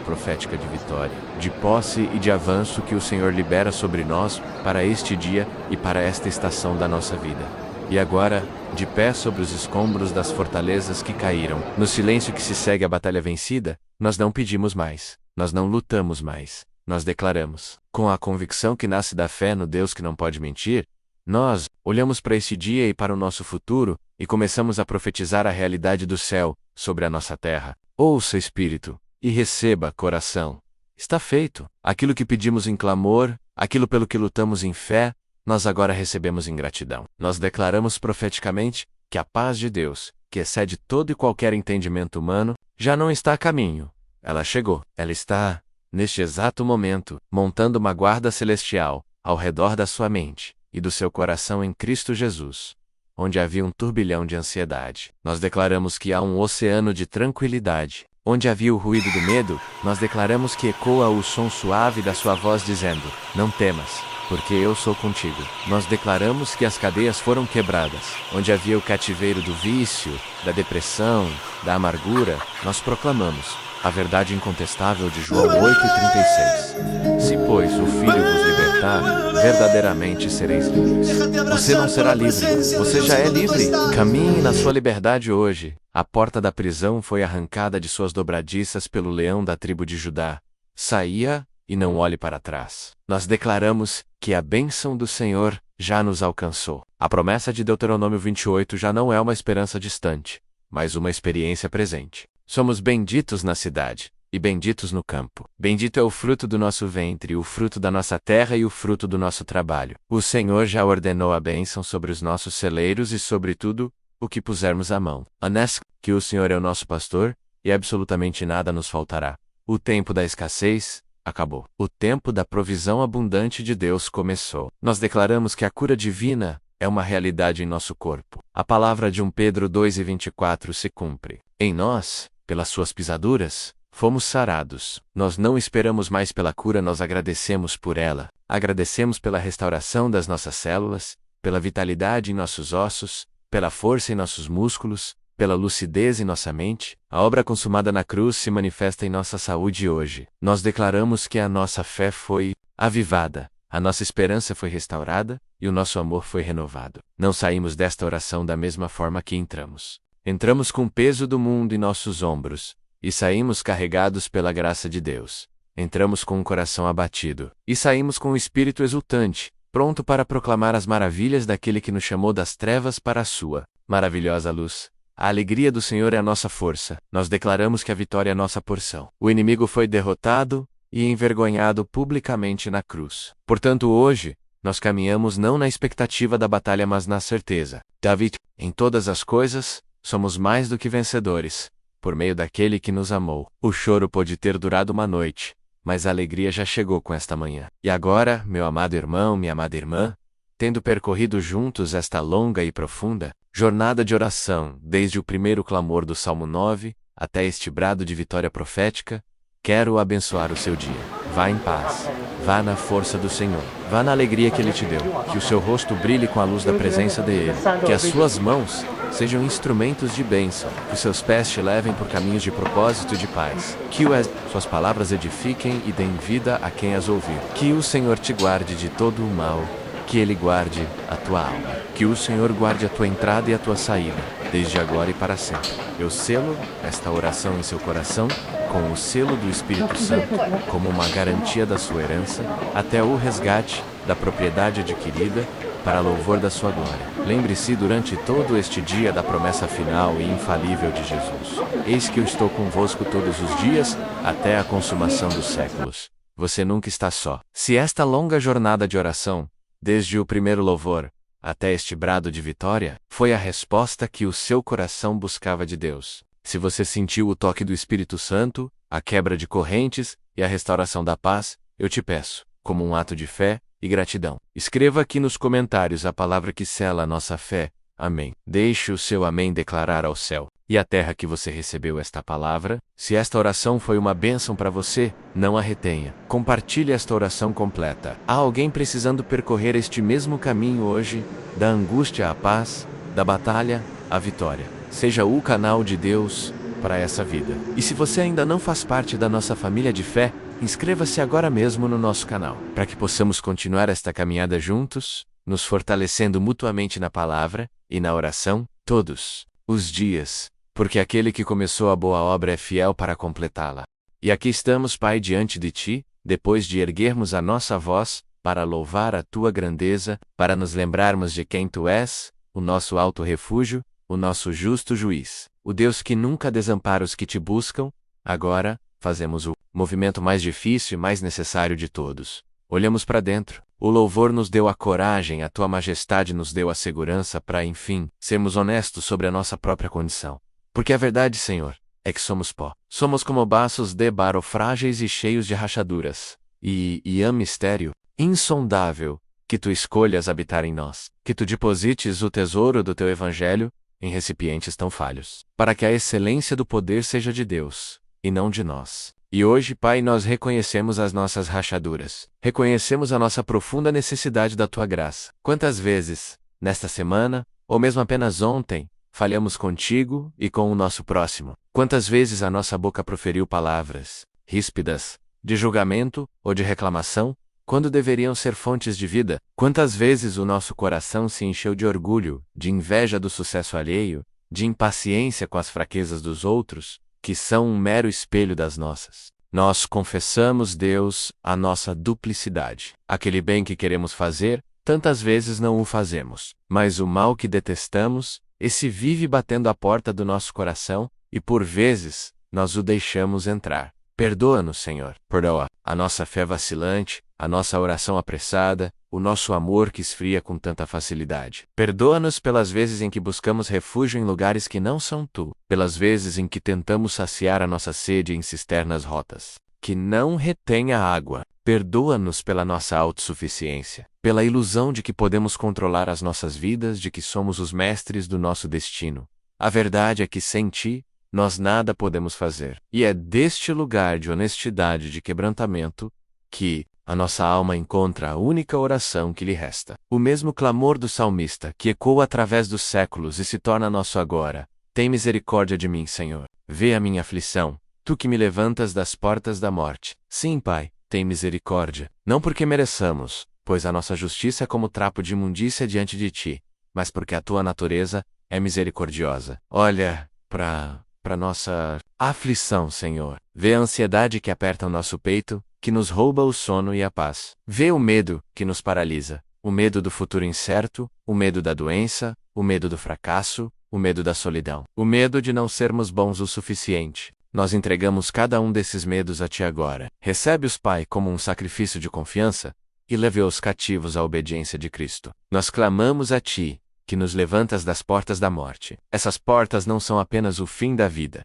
profética de vitória, de posse e de avanço que o Senhor libera sobre nós para este dia e para esta estação da nossa vida. E agora, de pé sobre os escombros das fortalezas que caíram, no silêncio que se segue à batalha vencida, nós não pedimos mais, nós não lutamos mais, nós declaramos, com a convicção que nasce da fé no Deus que não pode mentir, nós olhamos para esse dia e para o nosso futuro e começamos a profetizar a realidade do céu sobre a nossa terra. Ouça, Espírito, e receba, coração. Está feito. Aquilo que pedimos em clamor, aquilo pelo que lutamos em fé, nós agora recebemos em gratidão. Nós declaramos profeticamente que a paz de Deus, que excede todo e qualquer entendimento humano, já não está a caminho. Ela chegou. Ela está, neste exato momento, montando uma guarda celestial ao redor da sua mente e do seu coração em Cristo Jesus, onde havia um turbilhão de ansiedade. Nós declaramos que há um oceano de tranquilidade. Onde havia o ruído do medo, nós declaramos que ecoa o som suave da sua voz dizendo: não temas, porque eu sou contigo. Nós declaramos que as cadeias foram quebradas. Onde havia o cativeiro do vício, da depressão, da amargura, nós proclamamos a verdade incontestável de João 8:36. Se, pois, o Filho vos libertar, verdadeiramente sereis livres. Você não será livre, você já é livre. Caminhe na sua liberdade hoje. A porta da prisão foi arrancada de suas dobradiças pelo leão da tribo de Judá. Saia e não olhe para trás. Nós declaramos que a bênção do Senhor já nos alcançou. A promessa de Deuteronômio 28 já não é uma esperança distante, mas uma experiência presente. Somos benditos na cidade, e benditos no campo. Bendito é o fruto do nosso ventre, o fruto da nossa terra e o fruto do nosso trabalho. O Senhor já ordenou a bênção sobre os nossos celeiros e sobre tudo o que pusermos a mão. Anes, que o Senhor é o nosso pastor, e absolutamente nada nos faltará. O tempo da escassez acabou. O tempo da provisão abundante de Deus começou. Nós declaramos que a cura divina é uma realidade em nosso corpo. A palavra de 1 Pedro 2:24 se cumpre. Em nós, pelas suas pisaduras, fomos sarados. Nós não esperamos mais pela cura, nós agradecemos por ela. Agradecemos pela restauração das nossas células, pela vitalidade em nossos ossos, pela força em nossos músculos, pela lucidez em nossa mente. A obra consumada na cruz se manifesta em nossa saúde hoje. Nós declaramos que a nossa fé foi avivada, A nossa esperança foi restaurada, e o nosso amor foi renovado. Não saímos desta oração da mesma forma que entramos. Entramos com o peso do mundo em nossos ombros, e saímos carregados pela graça de Deus. Entramos com o coração abatido, e saímos com o espírito exultante, pronto para proclamar as maravilhas daquele que nos chamou das trevas para a sua maravilhosa luz. A alegria do Senhor é a nossa força. Nós declaramos que a vitória é nossa porção. O inimigo foi derrotado e envergonhado publicamente na cruz. Portanto, hoje, nós caminhamos não na expectativa da batalha, mas na certeza. David, em todas as coisas, somos mais do que vencedores, por meio daquele que nos amou. O choro pode ter durado uma noite, mas a alegria já chegou com esta manhã. E agora, meu amado irmão, minha amada irmã, tendo percorrido juntos esta longa e profunda jornada de oração, desde o primeiro clamor do Salmo 9 até este brado de vitória profética, quero abençoar o seu dia. Vá em paz. Vá na força do Senhor. Vá na alegria que Ele te deu. Que o seu rosto brilhe com a luz da presença dEle. Que as suas mãos sejam instrumentos de bênção. Que os seus pés te levem por caminhos de propósito e de paz. Que suas palavras edifiquem e deem vida a quem as ouvir. Que o Senhor te guarde de todo o mal. Que Ele guarde a tua alma. Que o Senhor guarde a tua entrada e a tua saída, desde agora e para sempre. Eu selo esta oração em seu coração com o selo do Espírito Santo, como uma garantia da sua herança, até o resgate da propriedade adquirida, para louvor da sua glória. Lembre-se durante todo este dia da promessa final e infalível de Jesus. Eis que eu estou convosco todos os dias, até a consumação dos séculos. Você nunca está só. Se esta longa jornada de oração, desde o primeiro louvor até este brado de vitória, foi a resposta que o seu coração buscava de Deus. Se você sentiu o toque do Espírito Santo, a quebra de correntes e a restauração da paz, eu te peço, como um ato de fé e gratidão, escreva aqui nos comentários a palavra que sela a nossa fé. Amém. Deixe o seu amém declarar ao céu e à terra que você recebeu esta palavra. Se esta oração foi uma bênção para você, não a retenha. Compartilhe esta oração completa. Há alguém precisando percorrer este mesmo caminho hoje, da angústia à paz, da batalha à vitória. Seja o canal de Deus para essa vida. E se você ainda não faz parte da nossa família de fé, inscreva-se agora mesmo no nosso canal, para que possamos continuar esta caminhada juntos, nos fortalecendo mutuamente na palavra e na oração, todos os dias, porque aquele que começou a boa obra é fiel para completá-la. E aqui estamos, Pai, diante de Ti, depois de erguermos a nossa voz, para louvar a Tua grandeza, para nos lembrarmos de quem Tu és, o nosso alto refúgio, o nosso justo juiz, o Deus que nunca desampara os que Te buscam. Agora, fazemos o movimento mais difícil e mais necessário de todos. Olhamos para dentro. O louvor nos deu a coragem, a Tua majestade nos deu a segurança para, enfim, sermos honestos sobre a nossa própria condição. Porque a verdade, Senhor, é que somos pó. Somos como baços de barro frágeis e cheios de rachaduras. E é um mistério insondável que Tu escolhas habitar em nós, que Tu deposites o tesouro do Teu Evangelho em recipientes tão falhos, para que a excelência do poder seja de Deus, e não de nós. E hoje, Pai, nós reconhecemos as nossas rachaduras. Reconhecemos a nossa profunda necessidade da Tua graça. Quantas vezes, nesta semana, ou mesmo apenas ontem, falhamos contigo e com o nosso próximo? Quantas vezes a nossa boca proferiu palavras ríspidas, de julgamento ou de reclamação, quando deveriam ser fontes de vida? Quantas vezes o nosso coração se encheu de orgulho, de inveja do sucesso alheio, de impaciência com as fraquezas dos outros, que são um mero espelho das nossas? Nós confessamos, Deus, a nossa duplicidade. Aquele bem que queremos fazer, tantas vezes não o fazemos. Mas o mal que detestamos, esse vive batendo à porta do nosso coração, e por vezes, nós o deixamos entrar. Perdoa-nos, Senhor. Perdoa a nossa fé vacilante, a nossa oração apressada, o nosso amor que esfria com tanta facilidade. Perdoa-nos pelas vezes em que buscamos refúgio em lugares que não são Tu, pelas vezes em que tentamos saciar a nossa sede em cisternas rotas, que não retêm a água. Perdoa-nos pela nossa autossuficiência, pela ilusão de que podemos controlar as nossas vidas, de que somos os mestres do nosso destino. A verdade é que sem Ti, nós nada podemos fazer. E é deste lugar de honestidade e de quebrantamento que a nossa alma encontra a única oração que lhe resta. O mesmo clamor do salmista, que ecoa através dos séculos e se torna nosso agora. Tem misericórdia de mim, Senhor. Vê a minha aflição, Tu que me levantas das portas da morte. Sim, Pai, tem misericórdia. Não porque mereçamos, pois a nossa justiça é como trapo de imundícia diante de ti, mas porque a tua natureza é misericordiosa. Olha para nossa aflição, Senhor. Vê a ansiedade que aperta o nosso peito, que nos rouba o sono e a paz. Vê o medo que nos paralisa, o medo do futuro incerto, o medo da doença, o medo do fracasso, o medo da solidão, o medo de não sermos bons o suficiente. Nós entregamos cada um desses medos a ti agora. Recebe-os, Pai, como um sacrifício de confiança e leve-os cativos à obediência de Cristo. Nós clamamos a ti, que nos levantas das portas da morte. Essas portas não são apenas o fim da vida.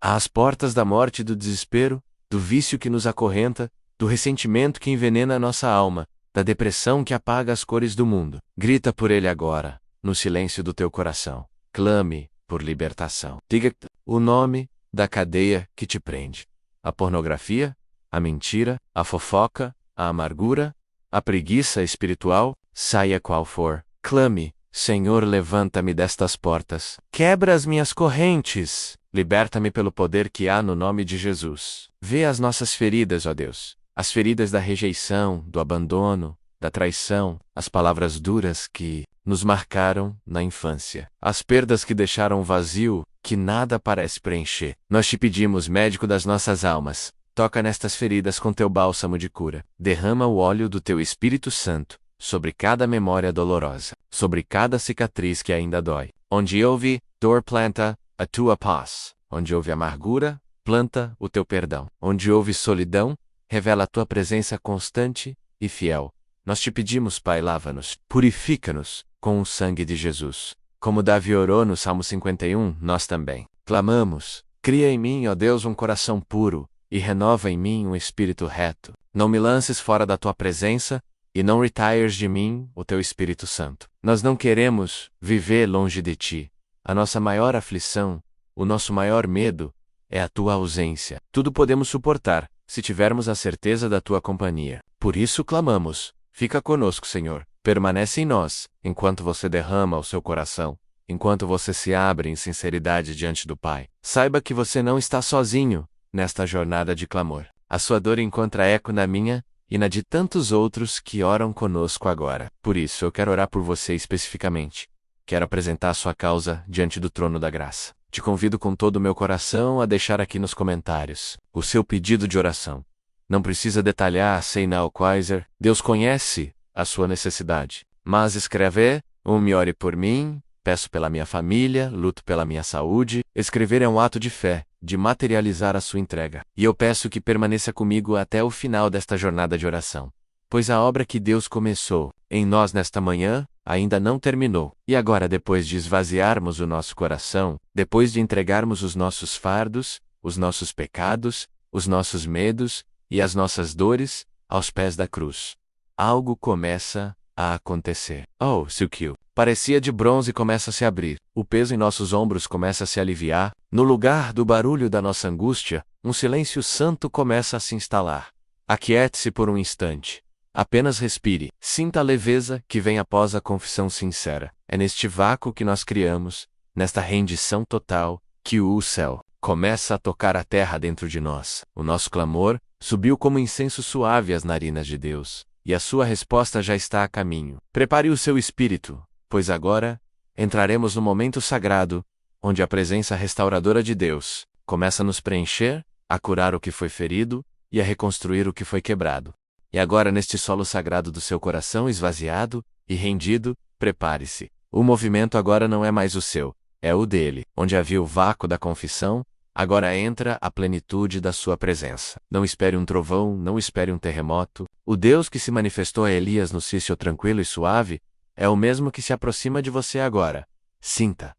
Há as portas da morte e do desespero, do vício que nos acorrenta, do ressentimento que envenena a nossa alma, da depressão que apaga as cores do mundo. Grita por ele agora, no silêncio do teu coração. Clame por libertação. Diga o nome da cadeia que te prende. A pornografia, a mentira, a fofoca, a amargura, a preguiça espiritual, saia qual for. Clame, Senhor, levanta-me destas portas. Quebra as minhas correntes. Liberta-me pelo poder que há no nome de Jesus. Vê as nossas feridas, ó Deus. As feridas da rejeição, do abandono, da traição, as palavras duras que nos marcaram na infância. As perdas que deixaram vazio, que nada parece preencher. Nós te pedimos, médico das nossas almas, toca nestas feridas com teu bálsamo de cura. Derrama o óleo do teu Espírito Santo sobre cada memória dolorosa, sobre cada cicatriz que ainda dói. Onde houve dor, planta a tua paz. Onde houve amargura, planta o teu perdão. Onde houve solidão, revela a tua presença constante e fiel. Nós te pedimos, Pai, lava-nos, purifica-nos com o sangue de Jesus. Como Davi orou no Salmo 51, nós também clamamos: cria em mim, ó Deus, um coração puro, e renova em mim um espírito reto. Não me lances fora da tua presença, e não retires de mim o teu Espírito Santo. Nós não queremos viver longe de ti. A nossa maior aflição, o nosso maior medo, é a tua ausência. Tudo podemos suportar, se tivermos a certeza da tua companhia. Por isso clamamos: fica conosco, Senhor. Permanece em nós, enquanto você derrama o seu coração, enquanto você se abre em sinceridade diante do Pai. Saiba que você não está sozinho nesta jornada de clamor. A sua dor encontra eco na minha e na de tantos outros que oram conosco agora. Por isso eu quero orar por você especificamente. Quero apresentar a sua causa diante do trono da graça. Te convido com todo o meu coração a deixar aqui nos comentários o seu pedido de oração. Não precisa detalhar, sei now quaiser, Deus conhece a sua necessidade. Mas escrever, me ore por mim, peço pela minha família, luto pela minha saúde. Escrever é um ato de fé, de materializar a sua entrega. E eu peço que permaneça comigo até o final desta jornada de oração. Pois a obra que Deus começou em nós nesta manhã ainda não terminou. E agora, depois de esvaziarmos o nosso coração, depois de entregarmos os nossos fardos, os nossos pecados, os nossos medos e as nossas dores aos pés da cruz, algo começa a acontecer. Oh, Silkio! Parecia de bronze começa a se abrir. O peso em nossos ombros começa a se aliviar. No lugar do barulho da nossa angústia, um silêncio santo começa a se instalar. Aquiete-se por um instante. Apenas respire. Sinta a leveza que vem após a confissão sincera. É neste vácuo que nós criamos, nesta rendição total, que o céu começa a tocar a terra dentro de nós. O nosso clamor subiu como incenso suave às narinas de Deus, e a sua resposta já está a caminho. Prepare o seu espírito, pois agora entraremos no momento sagrado, onde a presença restauradora de Deus começa a nos preencher, a curar o que foi ferido e a reconstruir o que foi quebrado. E agora, neste solo sagrado do seu coração esvaziado e rendido, prepare-se. O movimento agora não é mais o seu, é o dele. Onde havia o vácuo da confissão, agora entra a plenitude da sua presença. Não espere um trovão, não espere um terremoto. O Deus que se manifestou a Elias no cício tranquilo e suave é o mesmo que se aproxima de você agora. Sinta,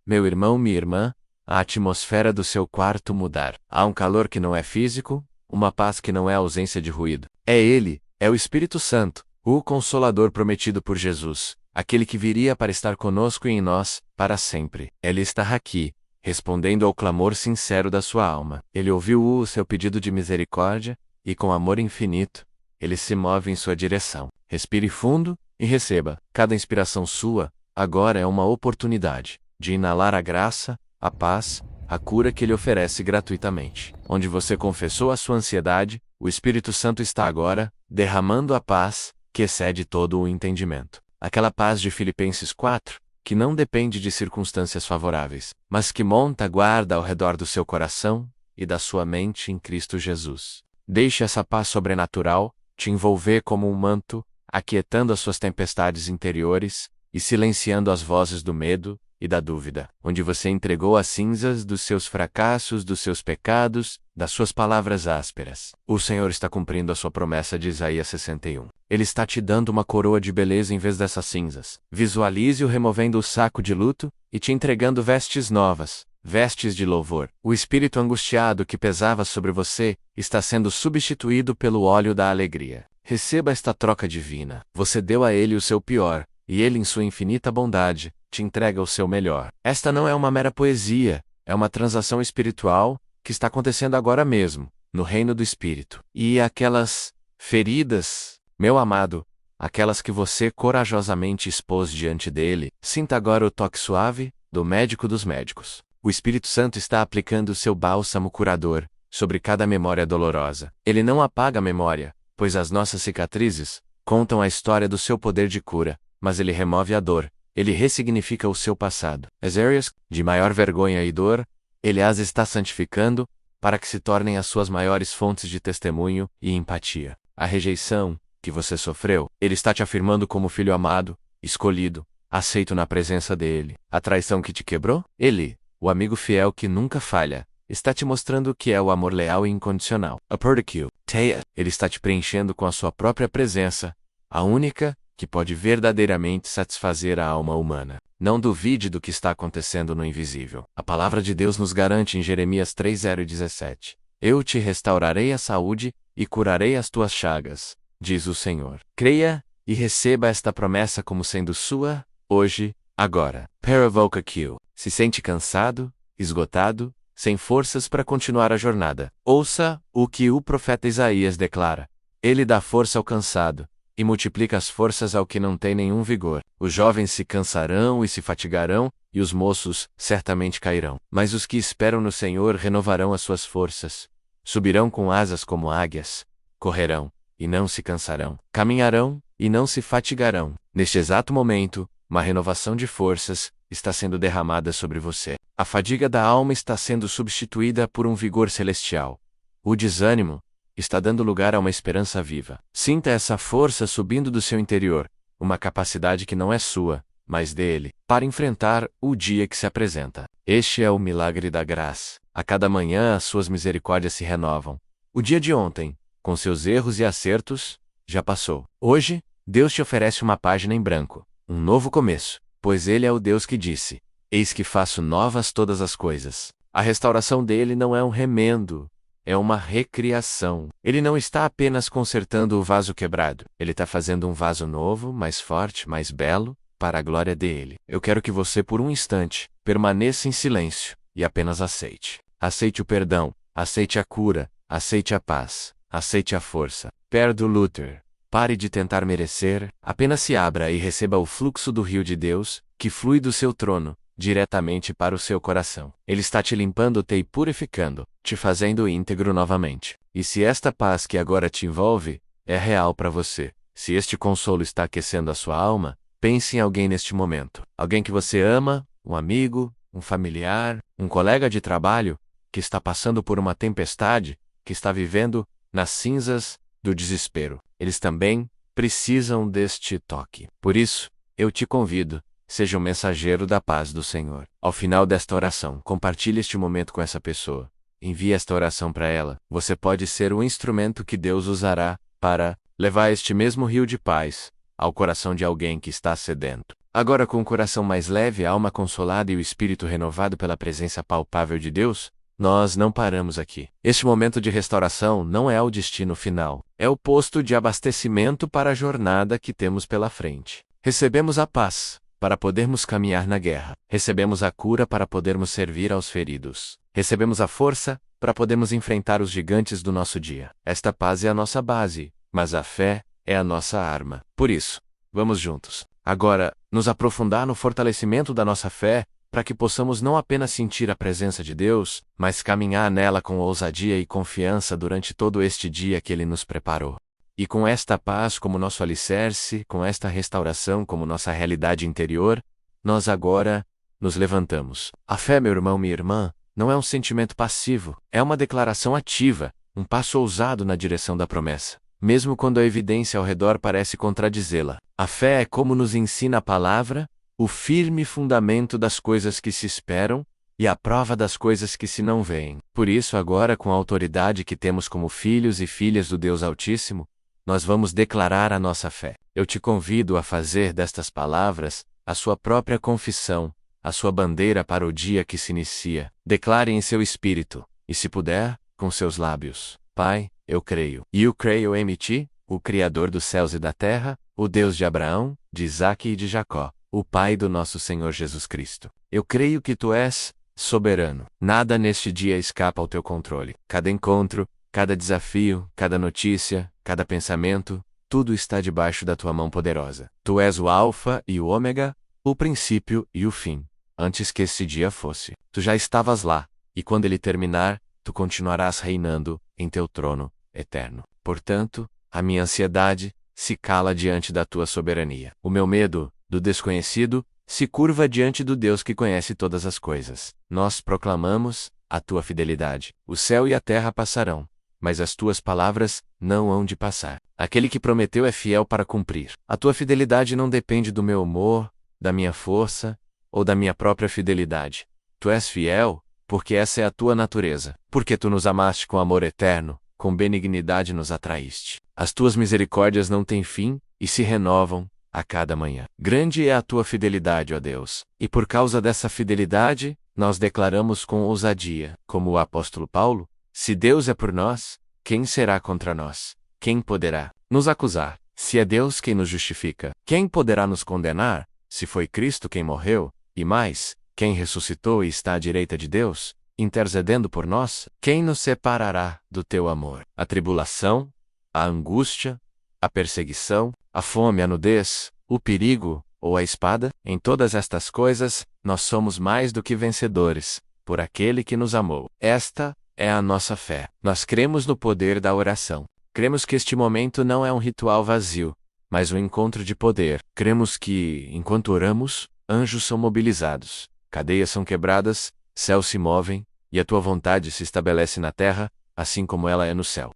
meu irmão, minha irmã, a atmosfera do seu quarto mudar. Há um calor que não é físico, uma paz que não é ausência de ruído. É Ele, é o Espírito Santo, o Consolador prometido por Jesus, aquele que viria para estar conosco e em nós, para sempre. Ele está aqui, respondendo ao clamor sincero da sua alma. Ele ouviu o seu pedido de misericórdia, e com amor infinito, Ele se move em sua direção. Respire fundo e receba. Cada inspiração sua, agora é uma oportunidade de inalar a graça, a paz, a cura que Ele oferece gratuitamente. Onde você confessou a sua ansiedade, o Espírito Santo está agora derramando a paz, que excede todo o entendimento. Aquela paz de Filipenses 4, que não depende de circunstâncias favoráveis, mas que monta guarda ao redor do seu coração e da sua mente em Cristo Jesus. Deixe essa paz sobrenatural te envolver como um manto, aquietando as suas tempestades interiores e silenciando as vozes do medo e da dúvida, onde você entregou as cinzas dos seus fracassos, dos seus pecados, das suas palavras ásperas. O Senhor está cumprindo a sua promessa de Isaías 61. Ele está te dando uma coroa de beleza em vez dessas cinzas. Visualize-o removendo o saco de luto e te entregando vestes novas, vestes de louvor. O espírito angustiado que pesava sobre você está sendo substituído pelo óleo da alegria. Receba esta troca divina. Você deu a ele o seu pior, e ele, em sua infinita bondade, te entrega o seu melhor. Esta não é uma mera poesia, é uma transação espiritual que está acontecendo agora mesmo, no reino do Espírito. E aquelas feridas, meu amado, aquelas que você corajosamente expôs diante dele, sinta agora o toque suave do médico dos médicos. O Espírito Santo está aplicando o seu bálsamo curador sobre cada memória dolorosa. Ele não apaga a memória, pois as nossas cicatrizes contam a história do seu poder de cura, mas ele remove a dor. Ele ressignifica o seu passado. As áreas de maior vergonha e dor, ele as está santificando, para que se tornem as suas maiores fontes de testemunho e empatia. A rejeição que você sofreu, ele está te afirmando como filho amado, escolhido, aceito na presença dele. A traição que te quebrou, ele, o amigo fiel que nunca falha, está te mostrando o que é o amor leal e incondicional. A Perdique, Teia, ele está te preenchendo com a sua própria presença, a única que pode verdadeiramente satisfazer a alma humana. Não duvide do que está acontecendo no invisível. A palavra de Deus nos garante em Jeremias 3:0-17. Eu te restaurarei a saúde e curarei as tuas chagas, diz o Senhor. Creia e receba esta promessa como sendo sua, hoje, agora. Paravoca Q. Se sente cansado, esgotado, sem forças para continuar a jornada. Ouça o que o profeta Isaías declara. Ele dá força ao cansado e multiplica as forças ao que não tem nenhum vigor. Os jovens se cansarão e se fatigarão, e os moços certamente cairão. Mas os que esperam no Senhor renovarão as suas forças. Subirão com asas como águias. Correrão, e não se cansarão. Caminharão, e não se fatigarão. Neste exato momento, uma renovação de forças está sendo derramada sobre você. A fadiga da alma está sendo substituída por um vigor celestial. O desânimo está dando lugar a uma esperança viva. Sinta essa força subindo do seu interior, uma capacidade que não é sua, mas dele, para enfrentar o dia que se apresenta. Este é o milagre da graça. A cada manhã as suas misericórdias se renovam. O dia de ontem, com seus erros e acertos, já passou. Hoje, Deus te oferece uma página em branco, um novo começo, pois Ele é o Deus que disse: Eis que faço novas todas as coisas. A restauração dele não é um remendo, é uma recriação. Ele não está apenas consertando o vaso quebrado. Ele está fazendo um vaso novo, mais forte, mais belo, para a glória dele. Eu quero que você, por um instante, permaneça em silêncio e apenas aceite. Aceite o perdão, aceite a cura, aceite a paz, aceite a força. Perdo Luther. Pare de tentar merecer, apenas se abra e receba o fluxo do rio de Deus, que flui do seu trono, diretamente para o seu coração. Ele está te limpando-te e purificando, te fazendo íntegro novamente. E se esta paz que agora te envolve é real para você, se este consolo está aquecendo a sua alma, pense em alguém neste momento. Alguém que você ama, um amigo, um familiar, um colega de trabalho, que está passando por uma tempestade, que está vivendo nas cinzas do desespero. Eles também precisam deste toque. Por isso, eu te convido. Seja um mensageiro da paz do Senhor. Ao final desta oração, compartilhe este momento com essa pessoa. Envie esta oração para ela. Você pode ser o instrumento que Deus usará para levar este mesmo rio de paz ao coração de alguém que está sedento. Agora, com o coração mais leve, a alma consolada e o espírito renovado pela presença palpável de Deus, nós não paramos aqui. Este momento de restauração não é o destino final. É o posto de abastecimento para a jornada que temos pela frente. Recebemos a paz para podermos caminhar na guerra. Recebemos a cura para podermos servir aos feridos. Recebemos a força para podermos enfrentar os gigantes do nosso dia. Esta paz é a nossa base, mas a fé é a nossa arma. Por isso, vamos juntos, agora, nos aprofundar no fortalecimento da nossa fé, para que possamos não apenas sentir a presença de Deus, mas caminhar nela com ousadia e confiança durante todo este dia que Ele nos preparou. E com esta paz como nosso alicerce, com esta restauração como nossa realidade interior, nós agora nos levantamos. A fé, meu irmão, minha irmã, não é um sentimento passivo, é uma declaração ativa, um passo ousado na direção da promessa, mesmo quando a evidência ao redor parece contradizê-la. A fé é como nos ensina a palavra, o firme fundamento das coisas que se esperam e a prova das coisas que se não veem. Por isso, agora, com a autoridade que temos como filhos e filhas do Deus Altíssimo, nós vamos declarar a nossa fé. Eu te convido a fazer destas palavras a sua própria confissão, a sua bandeira para o dia que se inicia. Declare em seu espírito, e se puder, com seus lábios: Pai, eu creio. E eu creio em ti, o Criador dos céus e da terra, o Deus de Abraão, de Isaque e de Jacó, o Pai do nosso Senhor Jesus Cristo. Eu creio que tu és soberano. Nada neste dia escapa ao teu controle. Cada encontro, cada desafio, cada notícia, cada pensamento, tudo está debaixo da tua mão poderosa. Tu és o Alfa e o Ômega, o princípio e o fim. Antes que esse dia fosse, tu já estavas lá, e quando ele terminar, tu continuarás reinando em teu trono eterno. Portanto, a minha ansiedade se cala diante da tua soberania. O meu medo do desconhecido se curva diante do Deus que conhece todas as coisas. Nós proclamamos a tua fidelidade. O céu e a terra passarão, mas as tuas palavras não hão de passar. Aquele que prometeu é fiel para cumprir. A tua fidelidade não depende do meu humor, da minha força ou da minha própria fidelidade. Tu és fiel, porque essa é a tua natureza. Porque tu nos amaste com amor eterno, com benignidade nos atraíste. As tuas misericórdias não têm fim e se renovam a cada manhã. Grande é a tua fidelidade, ó Deus. E por causa dessa fidelidade, nós declaramos com ousadia, como o apóstolo Paulo: se Deus é por nós, quem será contra nós? Quem poderá nos acusar? Se é Deus quem nos justifica, quem poderá nos condenar? Se foi Cristo quem morreu, e mais, quem ressuscitou e está à direita de Deus, intercedendo por nós, quem nos separará do teu amor? A tribulação, a angústia, a perseguição, a fome, a nudez, o perigo ou a espada? Em todas estas coisas, nós somos mais do que vencedores, por aquele que nos amou. Esta é a nossa fé. Nós cremos no poder da oração. Cremos que este momento não é um ritual vazio, mas um encontro de poder. Cremos que, enquanto oramos, anjos são mobilizados, cadeias são quebradas, céus se movem, e a tua vontade se estabelece na terra, assim como ela é no céu.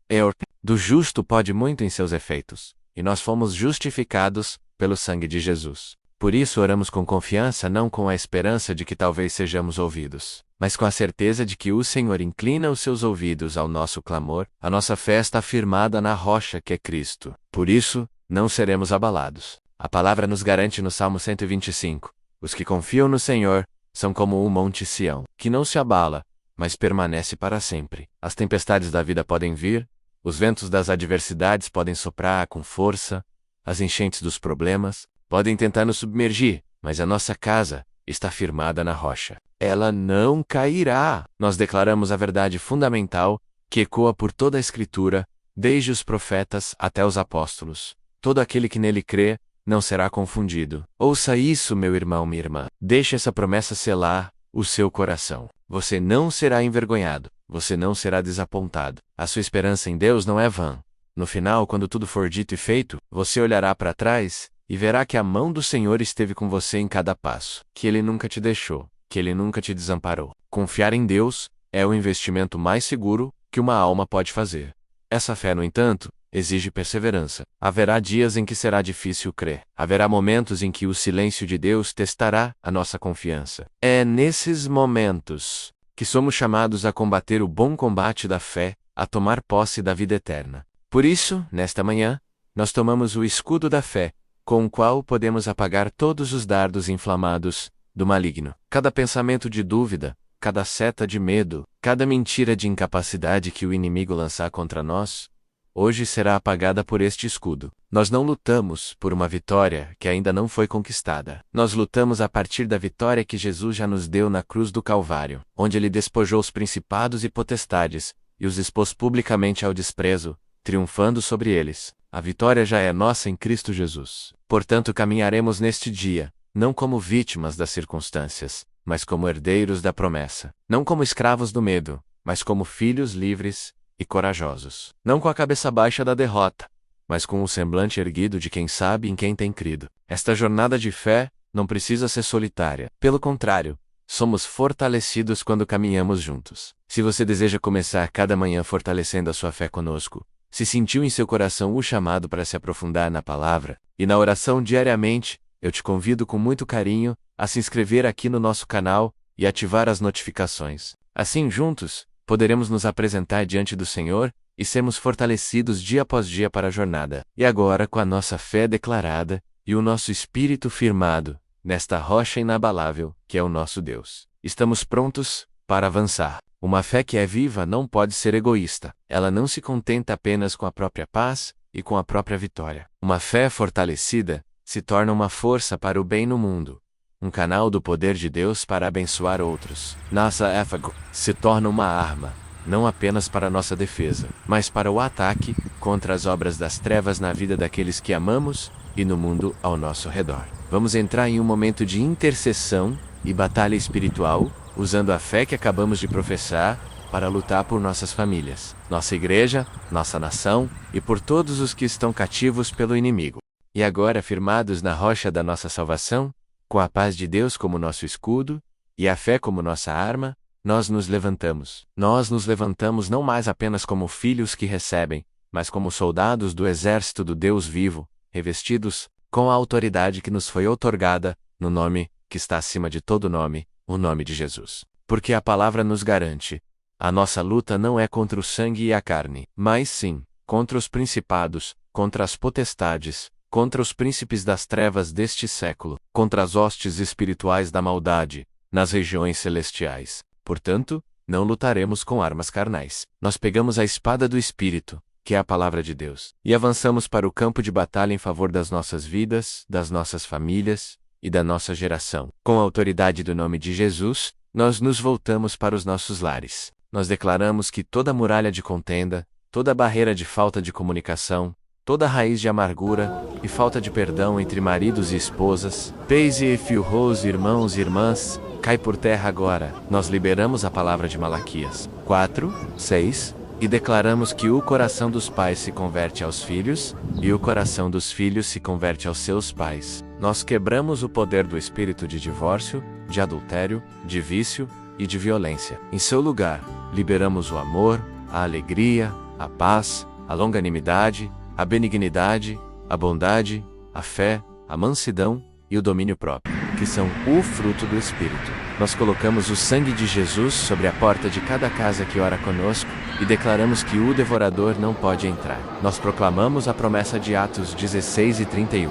Do justo pode muito em seus efeitos, e nós fomos justificados pelo sangue de Jesus. Por isso oramos com confiança, não com a esperança de que talvez sejamos ouvidos, mas com a certeza de que o Senhor inclina os seus ouvidos ao nosso clamor. A nossa fé está firmada na rocha que é Cristo. Por isso, não seremos abalados. A palavra nos garante no Salmo 125: os que confiam no Senhor são como o monte Sião, que não se abala, mas permanece para sempre. As tempestades da vida podem vir, os ventos das adversidades podem soprar com força, as enchentes dos problemas podem tentar nos submergir, mas a nossa casa está firmada na rocha. Ela não cairá. Nós declaramos a verdade fundamental que ecoa por toda a Escritura, desde os profetas até os apóstolos. Todo aquele que nele crê não será confundido. Ouça isso, meu irmão, minha irmã. Deixe essa promessa selar o seu coração. Você não será envergonhado. Você não será desapontado. A sua esperança em Deus não é vã. No final, quando tudo for dito e feito, você olhará para trás e verá que a mão do Senhor esteve com você em cada passo, que Ele nunca te deixou, que Ele nunca te desamparou. Confiar em Deus é o investimento mais seguro que uma alma pode fazer. Essa fé, no entanto, exige perseverança. Haverá dias em que será difícil crer. Haverá momentos em que o silêncio de Deus testará a nossa confiança. É nesses momentos que somos chamados a combater o bom combate da fé, a tomar posse da vida eterna. Por isso, nesta manhã, nós tomamos o escudo da fé, com o qual podemos apagar todos os dardos inflamados do maligno. Cada pensamento de dúvida, cada seta de medo, cada mentira de incapacidade que o inimigo lançar contra nós, hoje será apagada por este escudo. Nós não lutamos por uma vitória que ainda não foi conquistada. Nós lutamos a partir da vitória que Jesus já nos deu na cruz do Calvário, onde Ele despojou os principados e potestades, e os expôs publicamente ao desprezo, triunfando sobre eles. A vitória já é nossa em Cristo Jesus. Portanto, caminharemos neste dia, não como vítimas das circunstâncias, mas como herdeiros da promessa. Não como escravos do medo, mas como filhos livres e corajosos. Não com a cabeça baixa da derrota, mas com o semblante erguido de quem sabe em quem tem crido. Esta jornada de fé não precisa ser solitária. Pelo contrário, somos fortalecidos quando caminhamos juntos. Se você deseja começar cada manhã fortalecendo a sua fé conosco, se sentiu em seu coração o chamado para se aprofundar na palavra e na oração diariamente, eu te convido com muito carinho a se inscrever aqui no nosso canal e ativar as notificações. Assim, juntos, poderemos nos apresentar diante do Senhor e sermos fortalecidos dia após dia para a jornada. E agora, com a nossa fé declarada e o nosso espírito firmado nesta rocha inabalável, que é o nosso Deus, estamos prontos para avançar. Uma fé que é viva não pode ser egoísta. Ela não se contenta apenas com a própria paz e com a própria vitória. Uma fé fortalecida se torna uma força para o bem no mundo, um canal do poder de Deus para abençoar outros. Nossa fé se torna uma arma, não apenas para nossa defesa, mas para o ataque contra as obras das trevas na vida daqueles que amamos e no mundo ao nosso redor. Vamos entrar em um momento de intercessão e batalha espiritual, usando a fé que acabamos de professar para lutar por nossas famílias, nossa igreja, nossa nação e por todos os que estão cativos pelo inimigo. E agora, firmados na rocha da nossa salvação, com a paz de Deus como nosso escudo e a fé como nossa arma, nós nos levantamos. Nós nos levantamos não mais apenas como filhos que recebem, mas como soldados do exército do Deus vivo, revestidos com a autoridade que nos foi outorgada no nome que está acima de todo nome, o nome de Jesus. Porque a palavra nos garante: a nossa luta não é contra o sangue e a carne, mas sim contra os principados, contra as potestades, contra os príncipes das trevas deste século, contra as hostes espirituais da maldade nas regiões celestiais. Portanto, não lutaremos com armas carnais. Nós pegamos a espada do Espírito, que é a palavra de Deus, e avançamos para o campo de batalha em favor das nossas vidas, das nossas famílias e da nossa geração. Com a autoridade do nome de Jesus, nós nos voltamos para os nossos lares. Nós declaramos que toda muralha de contenda, toda barreira de falta de comunicação, toda raiz de amargura e falta de perdão entre maridos e esposas, pais e filhos, irmãos e irmãs, cai por terra agora. Nós liberamos a palavra de Malaquias 4:6 e declaramos que o coração dos pais se converte aos filhos e o coração dos filhos se converte aos seus pais. Nós quebramos o poder do espírito de divórcio, de adultério, de vício e de violência. Em seu lugar, liberamos o amor, a alegria, a paz, a longanimidade, a benignidade, a bondade, a fé, a mansidão e o domínio próprio, que são o fruto do Espírito. Nós colocamos o sangue de Jesus sobre a porta de cada casa que ora conosco e declaramos que o devorador não pode entrar. Nós proclamamos a promessa de Atos 16:31.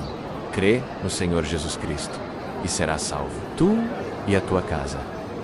Crê no Senhor Jesus Cristo e serás salvo, tu e a tua casa.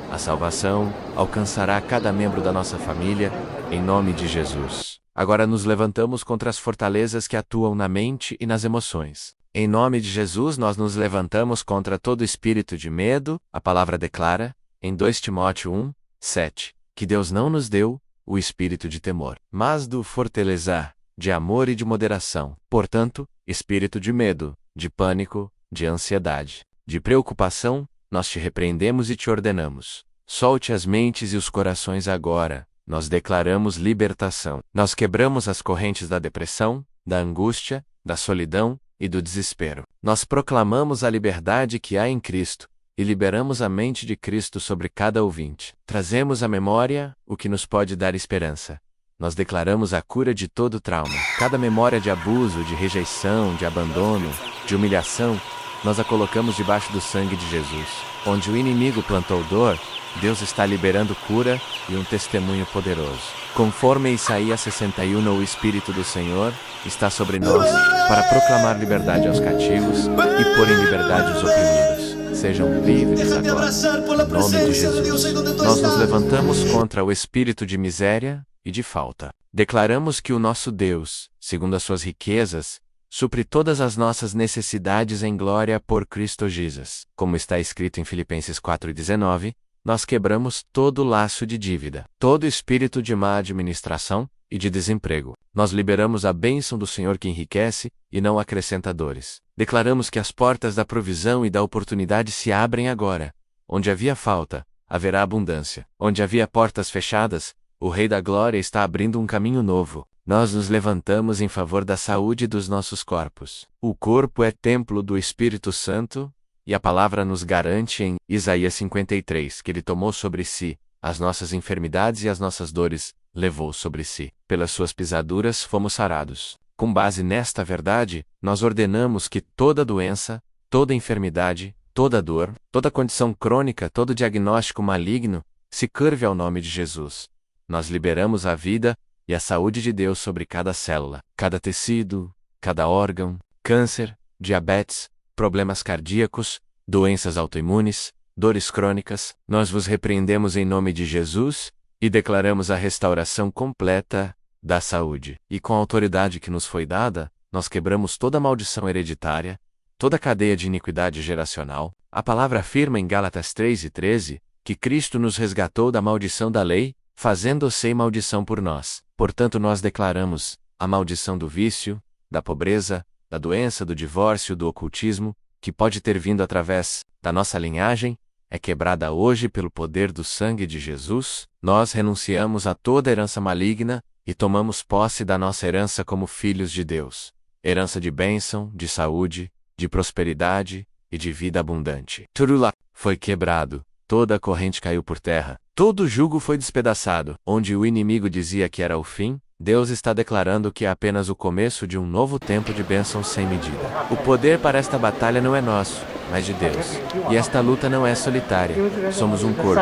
A salvação alcançará cada membro da nossa família, em nome de Jesus. Agora nos levantamos contra as fortalezas que atuam na mente e nas emoções. Em nome de Jesus nós nos levantamos contra todo espírito de medo. A palavra declara, em 2 Timóteo 1:7, que Deus não nos deu o espírito de temor, mas do fortaleza, de amor e de moderação. Portanto, espírito de medo, de pânico, de ansiedade, de preocupação, nós te repreendemos e te ordenamos. Solte as mentes e os corações agora. Nós declaramos libertação. Nós quebramos as correntes da depressão, da angústia, da solidão e do desespero. Nós proclamamos a liberdade que há em Cristo e liberamos a mente de Cristo sobre cada ouvinte. Trazemos à memória o que nos pode dar esperança. Nós declaramos a cura de todo trauma. Cada memória de abuso, de rejeição, de abandono, de humilhação, nós a colocamos debaixo do sangue de Jesus. Onde o inimigo plantou dor, Deus está liberando cura e um testemunho poderoso. Conforme Isaías 61, o Espírito do Senhor está sobre nós para proclamar liberdade aos cativos e pôr em liberdade os oprimidos. Sejam livres agora, em nome de Jesus. Nós nos levantamos contra o espírito de miséria e de falta. Declaramos que o nosso Deus, segundo as suas riquezas, supre todas as nossas necessidades em glória por Cristo Jesus. Como está escrito em Filipenses 4:19, nós quebramos todo laço de dívida, todo espírito de má administração e de desemprego. Nós liberamos a bênção do Senhor que enriquece e não acrescenta dores. Declaramos que as portas da provisão e da oportunidade se abrem agora. Onde havia falta, haverá abundância. Onde havia portas fechadas, o Rei da Glória está abrindo um caminho novo. nós nos levantamos em favor da saúde dos nossos corpos. O corpo é templo do Espírito Santo, e a palavra nos garante em Isaías 53 que ele tomou sobre si as nossas enfermidades e as nossas dores levou sobre si. Pelas suas pisaduras fomos sarados. Com base nesta verdade, nós ordenamos que toda doença, toda enfermidade, toda dor, toda condição crônica, todo diagnóstico maligno, se curve ao nome de Jesus. Nós liberamos a vida e a saúde de Deus sobre cada célula, cada tecido, cada órgão, câncer, diabetes, problemas cardíacos, doenças autoimunes, dores crônicas. Nós vos repreendemos em nome de Jesus e declaramos a restauração completa da saúde. E com a autoridade que nos foi dada, nós quebramos toda maldição hereditária, toda cadeia de iniquidade geracional. A palavra afirma em Gálatas 3:13 que Cristo nos resgatou da maldição da lei, fazendo-se maldição por nós. Portanto, nós declaramos a maldição do vício, da pobreza, da doença, do divórcio, do ocultismo, que pode ter vindo através da nossa linhagem, é quebrada hoje pelo poder do sangue de Jesus. Nós renunciamos a toda herança maligna e tomamos posse da nossa herança como filhos de Deus. Herança de bênção, de saúde, de prosperidade e de vida abundante. Tudo lá foi quebrado, toda a corrente caiu por terra, todo jugo foi despedaçado. Onde o inimigo dizia que era o fim, Deus está declarando que é apenas o começo de um novo tempo de bênção sem medida. O poder para esta batalha não é nosso, mas de Deus. E esta luta não é solitária. Somos um corpo,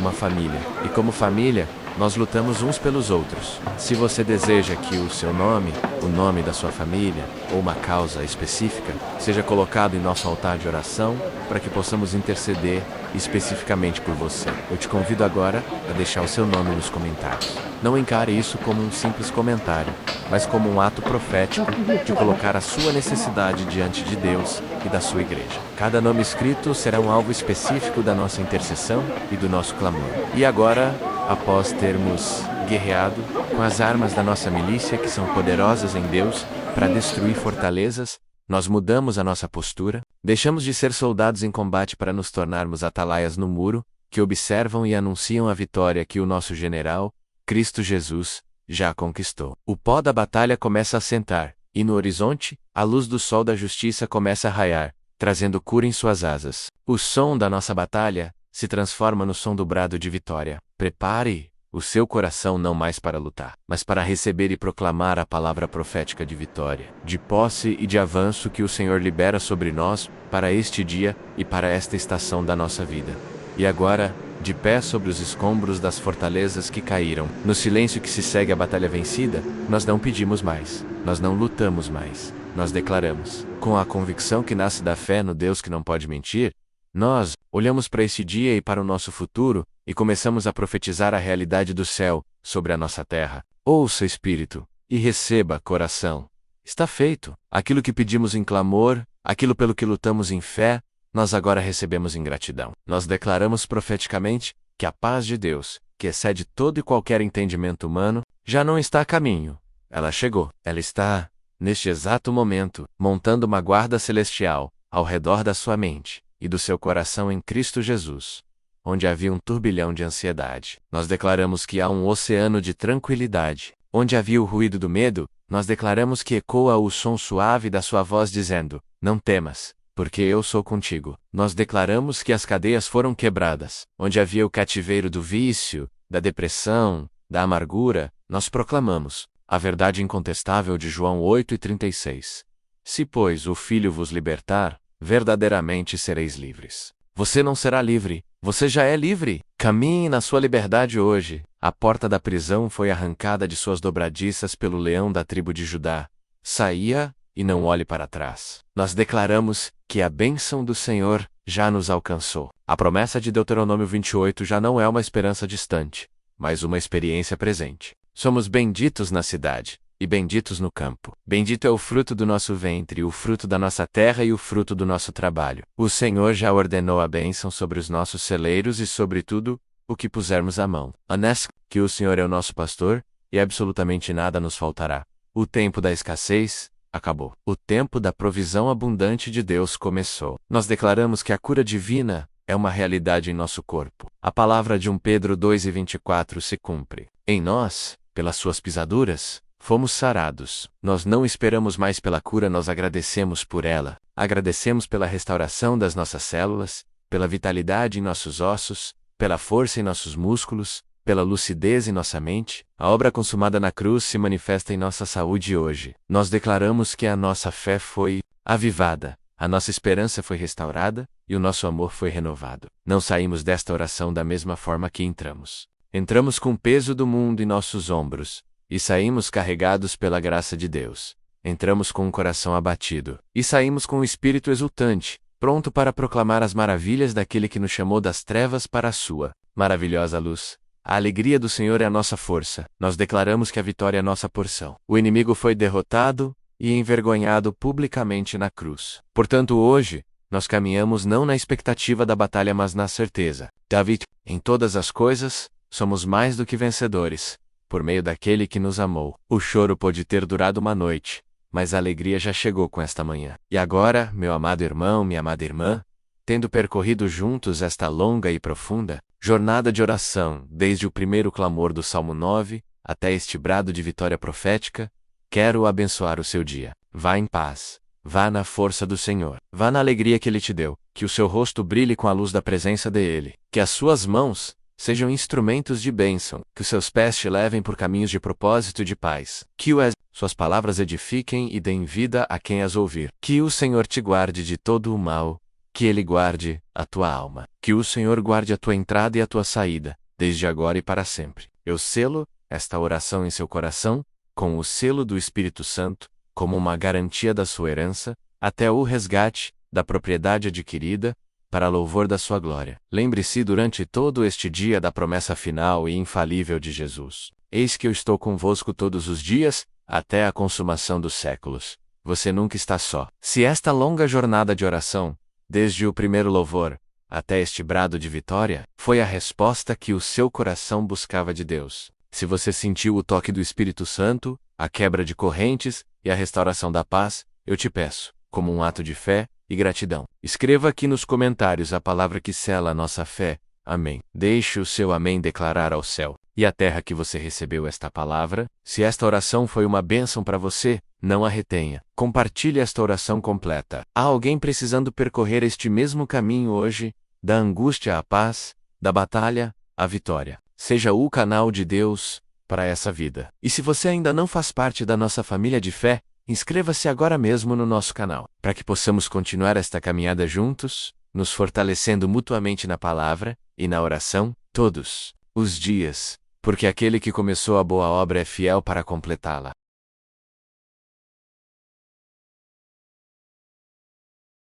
uma família. E como família, nós lutamos uns pelos outros. Se você deseja que o seu nome, o nome da sua família, ou uma causa específica, seja colocado em nosso altar de oração, para que possamos interceder especificamente por você, eu te convido agora a deixar o seu nome nos comentários. Não encare isso como um simples comentário, mas como um ato profético de colocar a sua necessidade diante de Deus e da sua igreja. Cada nome escrito será um alvo específico da nossa intercessão e do nosso clamor. E agora, após termos guerreado com as armas da nossa milícia que são poderosas em Deus para destruir fortalezas, nós mudamos a nossa postura, deixamos de ser soldados em combate para nos tornarmos atalaias no muro, que observam e anunciam a vitória que o nosso general, Cristo Jesus, já conquistou. O pó da batalha começa a assentar, e no horizonte, a luz do sol da justiça começa a raiar, trazendo cura em suas asas. O som da nossa batalha se transforma no som do brado de vitória. Prepare o seu coração não mais para lutar, mas para receber e proclamar a palavra profética de vitória, de posse e de avanço que o Senhor libera sobre nós para este dia e para esta estação da nossa vida. E agora, de pé sobre os escombros das fortalezas que caíram, no silêncio que se segue à batalha vencida, nós não pedimos mais, nós não lutamos mais, nós declaramos, com a convicção que nasce da fé no Deus que não pode mentir, nós olhamos para esse dia e para o nosso futuro e começamos a profetizar a realidade do céu sobre a nossa terra. Ouça, Espírito, e receba, coração. Está feito. Aquilo que pedimos em clamor, aquilo pelo que lutamos em fé, nós agora recebemos em gratidão. Nós declaramos profeticamente que a paz de Deus, que excede todo e qualquer entendimento humano, já não está a caminho. Ela chegou. Ela está, neste exato momento, montando uma guarda celestial ao redor da sua mente e do seu coração em Cristo Jesus, onde havia um turbilhão de ansiedade. Nós declaramos que há um oceano de tranquilidade. Onde havia o ruído do medo, nós declaramos que ecoa o som suave da sua voz dizendo, não temas, porque eu sou contigo. Nós declaramos que as cadeias foram quebradas. Onde havia o cativeiro do vício, da depressão, da amargura, nós proclamamos a verdade incontestável de João 8:36. Se, pois, o Filho vos libertar, verdadeiramente sereis livres. Você não será livre, você já é livre. Caminhe na sua liberdade hoje. A porta da prisão foi arrancada de suas dobradiças pelo leão da tribo de Judá. Saia e não olhe para trás. Nós declaramos que a bênção do Senhor já nos alcançou. A promessa de Deuteronômio 28 já não é uma esperança distante, mas uma experiência presente. Somos benditos na cidade e benditos no campo. Bendito é o fruto do nosso ventre, o fruto da nossa terra e o fruto do nosso trabalho. O Senhor já ordenou a bênção sobre os nossos celeiros e sobre tudo o que pusermos a mão. Anés, que o Senhor é o nosso pastor, e absolutamente nada nos faltará. O tempo da escassez acabou. O tempo da provisão abundante de Deus começou. Nós declaramos que a cura divina é uma realidade em nosso corpo. A palavra de 1 Pedro 2:24 se cumpre. Em nós, pelas suas pisaduras, Fomos sarados. Nós não esperamos mais pela cura, nós agradecemos por ela. Agradecemos pela restauração das nossas células, pela vitalidade em nossos ossos, pela força em nossos músculos, pela lucidez em nossa mente. A obra consumada na cruz se manifesta em nossa saúde hoje. Nós declaramos que a nossa fé foi avivada, a nossa esperança foi restaurada e o nosso amor foi renovado. Não saímos desta oração da mesma forma que entramos. Entramos com o peso do mundo em nossos ombros e saímos carregados pela graça de Deus. Entramos com o coração abatido e saímos com o espírito exultante, pronto para proclamar as maravilhas daquele que nos chamou das trevas para a sua maravilhosa luz. A alegria do Senhor é a nossa força. Nós declaramos que a vitória é a nossa porção. O inimigo foi derrotado e envergonhado publicamente na cruz. Portanto, hoje, nós caminhamos não na expectativa da batalha, mas na certeza. David, em todas as coisas, somos mais do que vencedores, por meio daquele que nos amou. O choro pode ter durado uma noite, mas a alegria já chegou com esta manhã. E agora, meu amado irmão, minha amada irmã, tendo percorrido juntos esta longa e profunda jornada de oração, desde o primeiro clamor do Salmo 9 até este brado de vitória profética, quero abençoar o seu dia. Vá em paz. Vá na força do Senhor. Vá na alegria que Ele te deu. Que o seu rosto brilhe com a luz da presença dEle. Que as suas mãos sejam instrumentos de bênção. Que os seus pés te levem por caminhos de propósito e de paz. Que suas palavras edifiquem e deem vida a quem as ouvir. Que o Senhor te guarde de todo o mal. Que Ele guarde a tua alma. Que o Senhor guarde a tua entrada e a tua saída, desde agora e para sempre. Eu selo esta oração em seu coração, com o selo do Espírito Santo, como uma garantia da sua herança, até o resgate da propriedade adquirida, para louvor da sua glória. Lembre-se durante todo este dia da promessa final e infalível de Jesus. Eis que eu estou convosco todos os dias, até a consumação dos séculos. Você nunca está só. Se esta longa jornada de oração, desde o primeiro louvor até este brado de vitória, foi a resposta que o seu coração buscava de Deus. Se você sentiu o toque do Espírito Santo, a quebra de correntes e a restauração da paz, eu te peço, como um ato de fé e gratidão, escreva aqui nos comentários a palavra que sela a nossa fé. Amém. Deixe o seu amém declarar ao céu e à terra que você recebeu esta palavra. Se esta oração foi uma bênção para você, não a retenha. Compartilhe esta oração completa. Há alguém precisando percorrer este mesmo caminho hoje, da angústia à paz, da batalha à vitória. Seja o canal de Deus para essa vida. E se você ainda não faz parte da nossa família de fé, inscreva-se agora mesmo no nosso canal, para que possamos continuar esta caminhada juntos, nos fortalecendo mutuamente na palavra e na oração, todos os dias, porque aquele que começou a boa obra é fiel para completá-la.